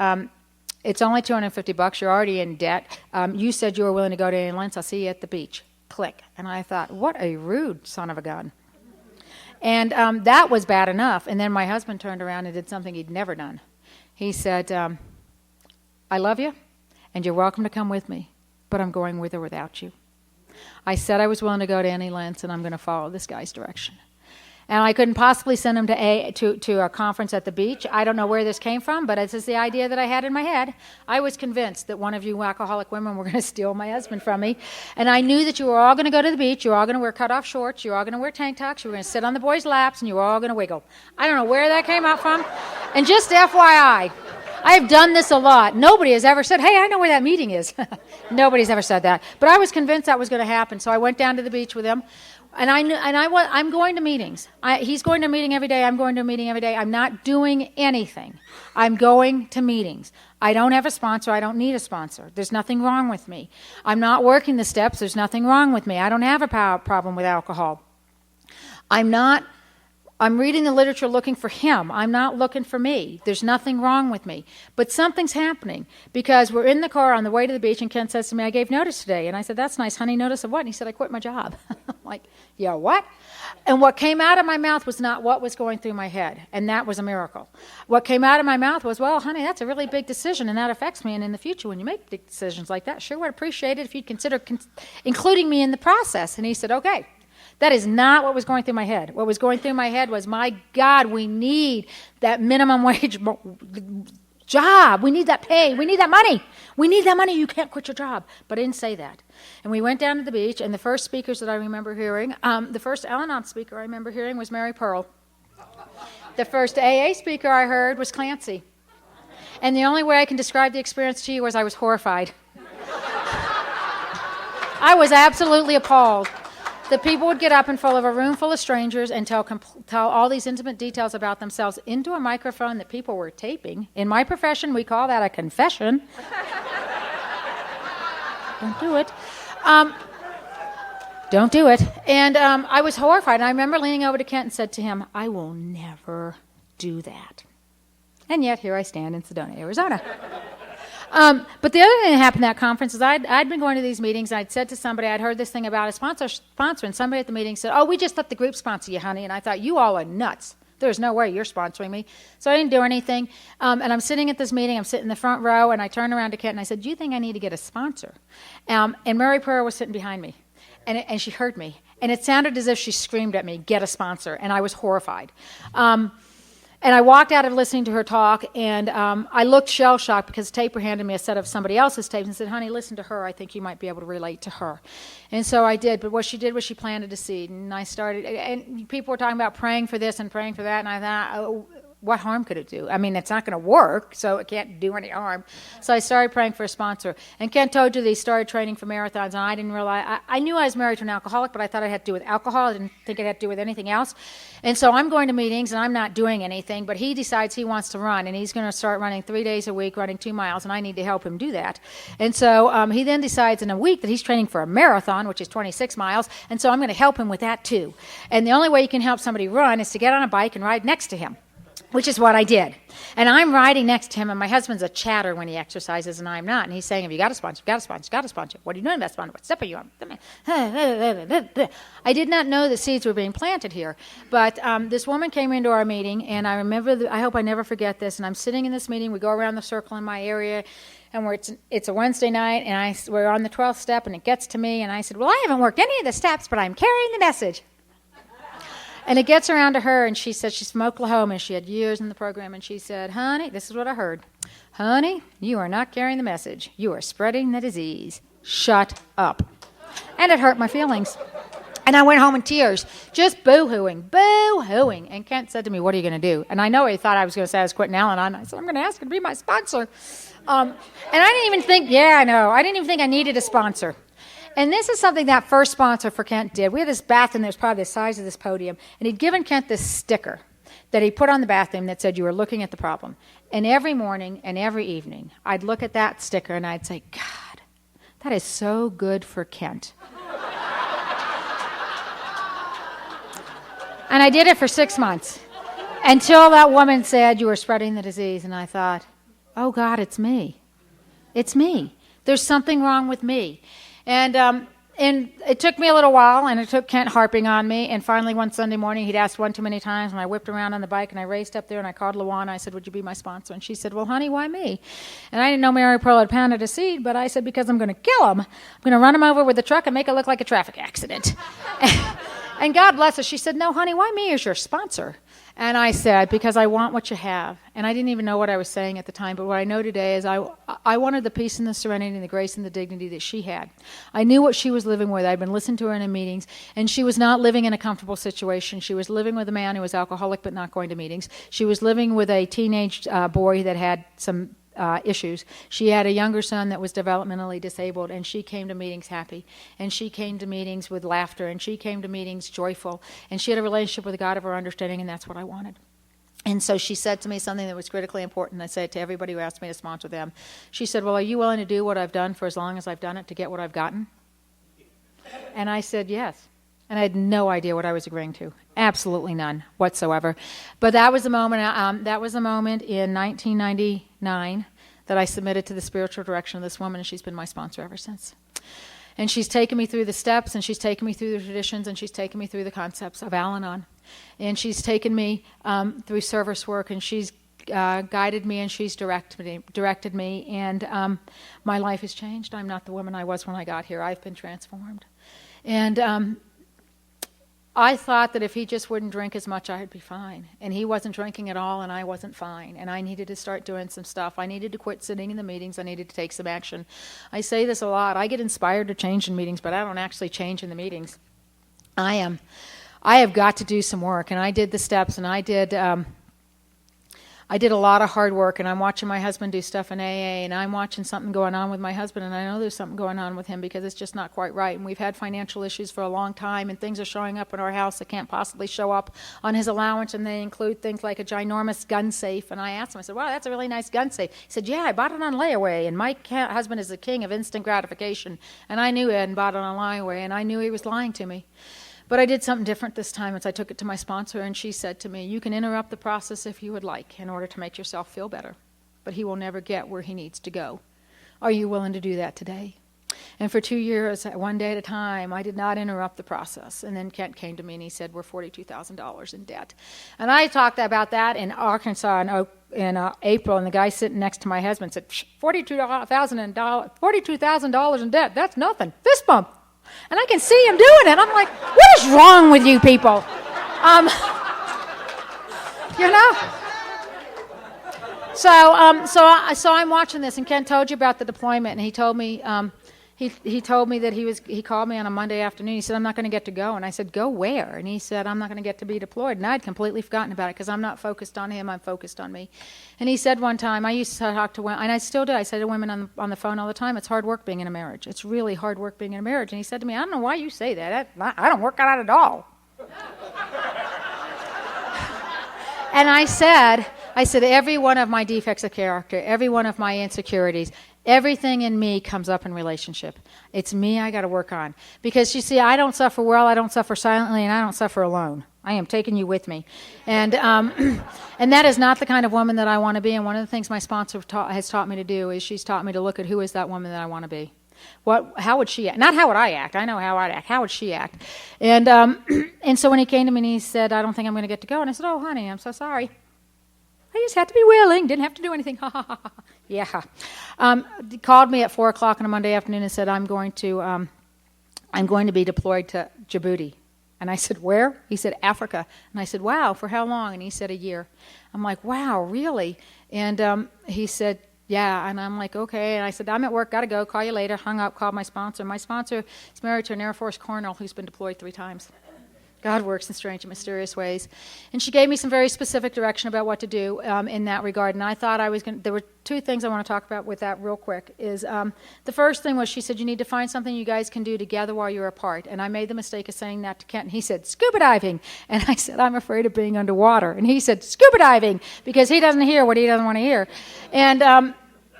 Speaker 1: "It's only $250. You're already in debt. You said you were willing to go to any lengths. I'll see you at the beach." Click. And I thought, what a rude son of a gun. And that was bad enough. And then my husband turned around and did something he'd never done. He said, "I love you, and you're welcome to come with me, but I'm going with or without you." I said I was willing to go to any lengths, and I'm going to follow this guy's direction. And I couldn't possibly send him to a conference at the beach. I don't know where this came from, but it's just the idea that I had in my head. I was convinced that one of you alcoholic women were going to steal my husband from me. And I knew that you were all going to go to the beach. You were all going to wear cut-off shorts. You were all going to wear tank tops. You were going to sit on the boys' laps, and you were all going to wiggle. I don't know where that came out from. And just FYI, I have done this a lot. Nobody has ever said, hey, I know where that meeting is. Nobody's ever said that. But I was convinced that was going to happen. So I went down to the beach with him. And I'm going to meetings. He's going to a meeting every day. I'm going to a meeting every day. I'm not doing anything. I'm going to meetings. I don't have a sponsor. I don't need a sponsor. There's nothing wrong with me. I'm not working the steps. There's nothing wrong with me. I don't have a problem with alcohol. I'm reading the literature looking for him. I'm not looking for me. There's nothing wrong with me. But something's happening because we're in the car on the way to the beach and Kent says to me, I gave notice today. And I said, that's nice, honey. Notice of what? And he said, I quit my job. I'm like, yeah, what? And what came out of my mouth was not what was going through my head. And that was a miracle. What came out of my mouth was, well, honey, that's a really big decision and that affects me. And in the future, when you make big decisions like that, sure would appreciate it if you'd consider including me in the process. And he said, okay. That is not what was going through my head. What was going through my head was, my God, we need that minimum wage job. We need that pay. We need that money. We need that money. You can't quit your job. But I didn't say that. And we went down to the beach, and the first speakers that I remember hearing, the first Al-Anon speaker I remember hearing was Mary Pearl. The first AA speaker I heard was Clancy. And the only way I can describe the experience to you was I was horrified. I was absolutely appalled. The people would get up in front of a room full of strangers and tell all these intimate details about themselves into a microphone that people were taping. In my profession, we call that a confession. Don't do it. Don't do it. And I was horrified. And I remember leaning over to Kent and said to him, I will never do that. And yet, here I stand in Sedona, Arizona. But the other thing that happened at that conference is I'd been going to these meetings, and I'd said to somebody, I'd heard this thing about a sponsor, and somebody at the meeting said, oh, we just let the group sponsor you, honey. And I thought, you all are nuts. There's no way you're sponsoring me. So I didn't do anything. And I'm sitting at this meeting. I'm sitting in the front row, and I turned around to Kent, and I said, do you think I need to get a sponsor? And Mary Pearl was sitting behind me, and she heard me. And it sounded as if she screamed at me, get a sponsor. And I was horrified. And I walked out of listening to her talk, and I looked shell-shocked because Taper handed me a set of somebody else's tapes and said, honey, listen to her. I think you might be able to relate to her. And so I did. But what she did was she planted a seed. And I started, and people were talking about praying for this and praying for that. And I thought, oh, what harm could it do? I mean, it's not going to work, so it can't do any harm. So I started praying for a sponsor. And Kent told you that he started training for marathons, and I didn't realize, I knew I was married to an alcoholic, but I thought it had to do with alcohol. I didn't think it had to do with anything else. And so I'm going to meetings, and I'm not doing anything, but he decides he wants to run, and he's going to start running 3 days a week, running 2 miles, and I need to help him do that. And so he then decides in a week that he's training for a marathon, which is 26 miles, and so I'm going to help him with that too. And the only way you can help somebody run is to get on a bike and ride next to him, which is what I did. And I'm riding next to him, and my husband's a chatter when he exercises, and I'm not. And he's saying, have you got a sponsor? Got a sponsor? Got a sponsor? What are you doing about sponsor? What step are you on? I did not know that seeds were being planted here. But this woman came into our meeting, and I remember, I hope I never forget this, and I'm sitting in this meeting. We go around the circle in my area, and it's a Wednesday night, and we're on the 12th step, and it gets to me, and I said, well, I haven't worked any of the steps, but I'm carrying the message. And it gets around to her, and she said she's from Oklahoma, and she had years in the program, and she said, honey, this is what I heard. Honey, you are not carrying the message. You are spreading the disease. Shut up. And it hurt my feelings. And I went home in tears, just boo-hooing. And Kent said to me, what are you going to do? And I know he thought I was going to say I was quitting Al-Anon. I said, I'm going to ask him to be my sponsor. And I didn't even think, I didn't even think I needed a sponsor. And this is something that first sponsor for Kent did. We had this bathroom that was probably the size of this podium, and he'd given Kent this sticker that he put on the bathroom that said, you were looking at the problem. And every morning and every evening, I'd look at that sticker and I'd say, God, that is so good for Kent. And I did it for 6 months until that woman said, you were spreading the disease. And I thought, oh, God, it's me. It's me. There's something wrong with me. And it took me a little while, and it took Kent harping on me. And finally, one Sunday morning, he'd asked one too many times, and I whipped around on the bike, and I raced up there, and I called Luana. I said, would you be my sponsor? And she said, well, honey, why me? And I didn't know Mary Pearl had planted a seed, but I said, because I'm going to kill him. I'm going to run him over with the truck and make it look like a traffic accident. And God bless her. She said, no, honey, why me as your sponsor? And I said, because I want what you have. And I didn't even know what I was saying at the time, but what I know today is I wanted the peace and the serenity and the grace and the dignity that she had. I knew what she was living with. I'd been listening to her in the meetings, and she was not living in a comfortable situation. She was living with a man who was alcoholic but not going to meetings. She was living with a teenage boy that had some issues. She had a younger son that was developmentally disabled, and she came to meetings happy, and she came to meetings with laughter, and she came to meetings joyful, and she had a relationship with the God of her understanding, and that's what I wanted. And so she said to me something that was critically important. I said it to everybody who asked me to sponsor them. She said, well, are you willing to do what I've done for as long as I've done it to get what I've gotten? And I said yes. And I had no idea what I was agreeing to. Absolutely none whatsoever. But that was the moment. That was the moment in 1999 that I submitted to the spiritual direction of this woman, and she's been my sponsor ever since. And she's taken me through the steps, and she's taken me through the traditions, and she's taken me through the concepts of Al-Anon. And she's taken me through service work, and she's guided me, and she's directed me, and my life has changed. I'm not the woman I was when I got here. I've been transformed. And I thought that if he just wouldn't drink as much, I'd be fine. And he wasn't drinking at all, and I wasn't fine. And I needed to start doing some stuff. I needed to quit sitting in the meetings. I needed to take some action. I say this a lot. I get inspired to change in meetings, but I don't actually change in the meetings. I have got to do some work, and I did the steps, and I did a lot of hard work, and I'm watching my husband do stuff in AA, and I'm watching something going on with my husband, and I know there's something going on with him because it's just not quite right. And we've had financial issues for a long time, and things are showing up in our house that can't possibly show up on his allowance, and they include things like a ginormous gun safe. And I asked him, I said, wow, that's a really nice gun safe. He said, yeah, I bought it on layaway, and my husband is the king of instant gratification. And I knew he hadn't bought it on layaway, and I knew he was lying to me. But I did something different this time as I took it to my sponsor, and she said to me, you can interrupt the process if you would like in order to make yourself feel better, but he will never get where he needs to go. Are you willing to do that today? And for 2 years, one day at a time, I did not interrupt the process. And then Kent came to me and he said, we're $42,000 in debt. And I talked about that in Arkansas in April, and the guy sitting next to my husband said, $42,000 in debt, that's nothing. Fist bump. And I can see him doing it. I'm like, what is wrong with you people? You know? So I'm watching this, and Ken told you about the deployment, and he told me he told me that he called me on a Monday afternoon. He said, I'm not going to get to go. And I said, go where? And he said, I'm not going to get to be deployed. And I'd completely forgotten about it because I'm not focused on him. I'm focused on me. And he said one time, I used to talk to women, and I still do. I say to women on the phone all the time, it's hard work being in a marriage. It's really hard work being in a marriage. And he said to me, I don't know why you say that. I don't work out at all. And I said, every one of my defects of character, every one of my insecurities, everything in me comes up in relationship. It's me I got to work on. Because, you see, I don't suffer well, I don't suffer silently, and I don't suffer alone. I am taking you with me. And and that is not the kind of woman that I want to be. And one of the things my sponsor has taught me to do is she's taught me to look at who is that woman that I want to be. How would she act? Not how would I act. I know how I'd act. How would she act? And so when he came to me and he said, I don't think I'm going to get to go. And I said, oh, honey, I'm so sorry. I just had to be willing. Didn't have to do anything. Ha, ha, ha, ha. Yeah. He called me at 4 o'clock on a Monday afternoon and said, I'm going to be deployed to Djibouti. And I said, where? He said, Africa. And I said, wow, for how long? And he said, a year. I'm like, wow, really? And he said, yeah. And I'm like, okay. And I said, I'm at work, got to go, call you later. Hung up, called my sponsor. My sponsor is married to an Air Force colonel who's been deployed 3 times. God works in strange and mysterious ways. And she gave me some very specific direction about what to do in that regard. And I thought there were 2 things I want to talk about with that real quick. Is the first thing was she said, you need to find something you guys can do together while you're apart. And I made the mistake of saying that to Kent. And he said, scuba diving. And I said, I'm afraid of being underwater. And he said, scuba diving, because he doesn't hear what he doesn't want to hear.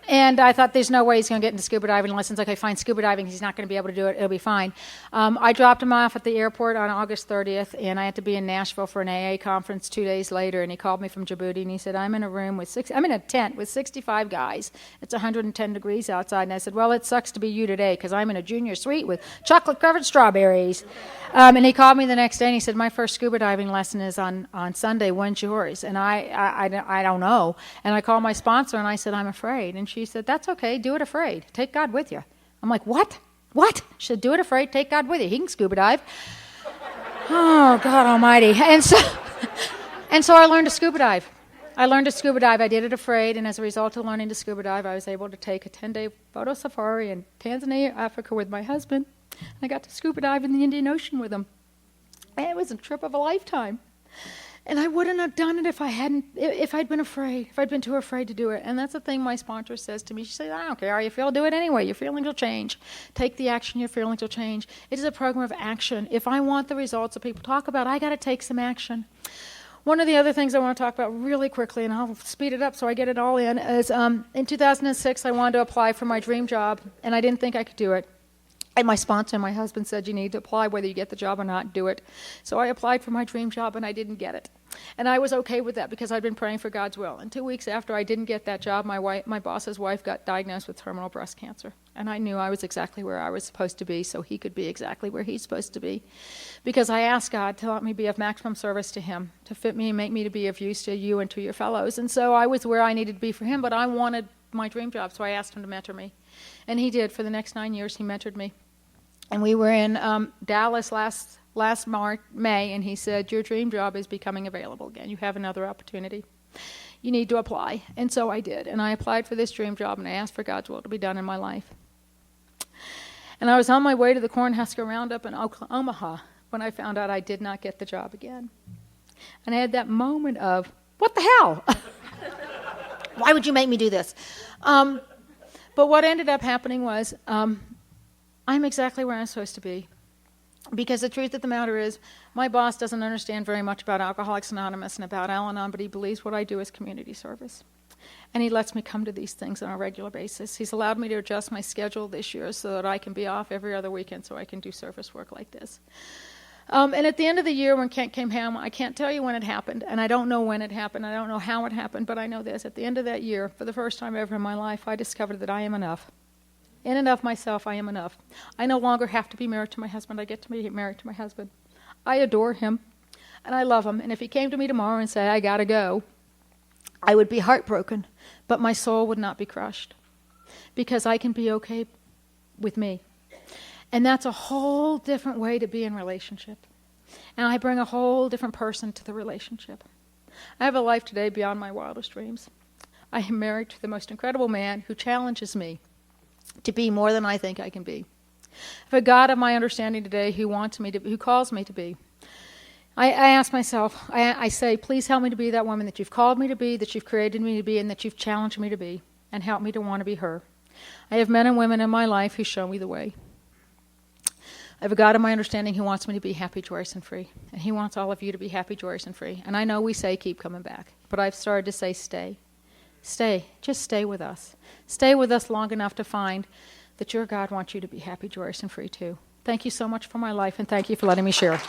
Speaker 1: And I thought there's no way he's going to get into scuba diving lessons. Okay, fine, scuba diving, he's not going to be able to do it. It'll be fine. I dropped him off at the airport on August 30th, and I had to be in Nashville for an AA conference 2 days later, and he called me from Djibouti, and he said, I'm in a tent with 65 guys. It's 110 degrees outside. And I said, well, it sucks to be you today, because I'm in a junior suite with chocolate-covered strawberries. And he called me the next day, and he said, my first scuba diving lesson is on Sunday. When's yours? And I don't know. And I called my sponsor, and I said, I'm afraid. And she said, that's okay. Do it afraid. Take God with you. I'm like, what? What? She said, do it afraid. Take God with you. He can scuba dive. Oh, Oh, God almighty. And so I learned to scuba dive. I did it afraid, and as a result of learning to scuba dive, I was able to take a 10-day photo safari in Tanzania, Africa with my husband. I got to scuba dive in the Indian Ocean with him. And it was a trip of a lifetime. And I wouldn't have done it if I'd been afraid, if I'd been too afraid to do it. And that's the thing my sponsor says to me. She says, I don't care how you feel, do it anyway. Your feelings will change. Take the action, your feelings will change. It is a program of action. If I want the results that people talk about, I got to take some action. One of the other things I want to talk about really quickly, and I'll speed it up so I get it all in, is in 2006 I wanted to apply for my dream job, and I didn't think I could do it. And my sponsor and my husband said, you need to apply whether you get the job or not, do it. So I applied for my dream job, and I didn't get it. And I was okay with that because I'd been praying for God's will. And 2 weeks after I didn't get that job, my boss's wife got diagnosed with terminal breast cancer. And I knew I was exactly where I was supposed to be so he could be exactly where he's supposed to be. Because I asked God to let me be of maximum service to him, to fit me and make me to be of use to you and to your fellows. And so I was where I needed to be for him, but I wanted my dream job, so I asked him to mentor me. And he did. For the next 9 years, he mentored me. And we were in Dallas last May, and he said, your dream job is becoming available again. You have another opportunity. You need to apply. And so I did. And I applied for this dream job, and I asked for God's will to be done in my life. And I was on my way to the Cornhusker Roundup in Omaha when I found out I did not get the job again. And I had that moment of, what the hell? Why would you make me do this? But what ended up happening was I'm exactly where I'm supposed to be. Because the truth of the matter is, my boss doesn't understand very much about Alcoholics Anonymous and about Al-Anon, but he believes what I do is community service. And he lets me come to these things on a regular basis. He's allowed me to adjust my schedule this year so that I can be off every other weekend so I can do service work like this. And at the end of the year when Kent came home, I can't tell you when it happened, and I don't know when it happened, I don't know how it happened, but I know this. At the end of that year, for the first time ever in my life, I discovered that I am enough. In and of myself, I am enough. I no longer have to be married to my husband. I get to be married to my husband. I adore him, and I love him. And if he came to me tomorrow and said, I got to go, I would be heartbroken, but my soul would not be crushed because I can be okay with me. And that's a whole different way to be in relationship. And I bring a whole different person to the relationship. I have a life today beyond my wildest dreams. I am married to the most incredible man who challenges me to be more than I think I can be. I have a God of my understanding today who calls me to be. I ask myself, I say, please help me to be that woman that you've called me to be, that you've created me to be, and that you've challenged me to be, and help me to want to be her. I have men and women in my life who show me the way. I have a God of my understanding who wants me to be happy, joyous, and free. And he wants all of you to be happy, joyous, and free. And I know we say keep coming back, but I've started to say stay. Stay. Just stay with us. Stay with us long enough to find that your God wants you to be happy, joyous, and free too. Thank you so much for my life, and thank you for letting me share.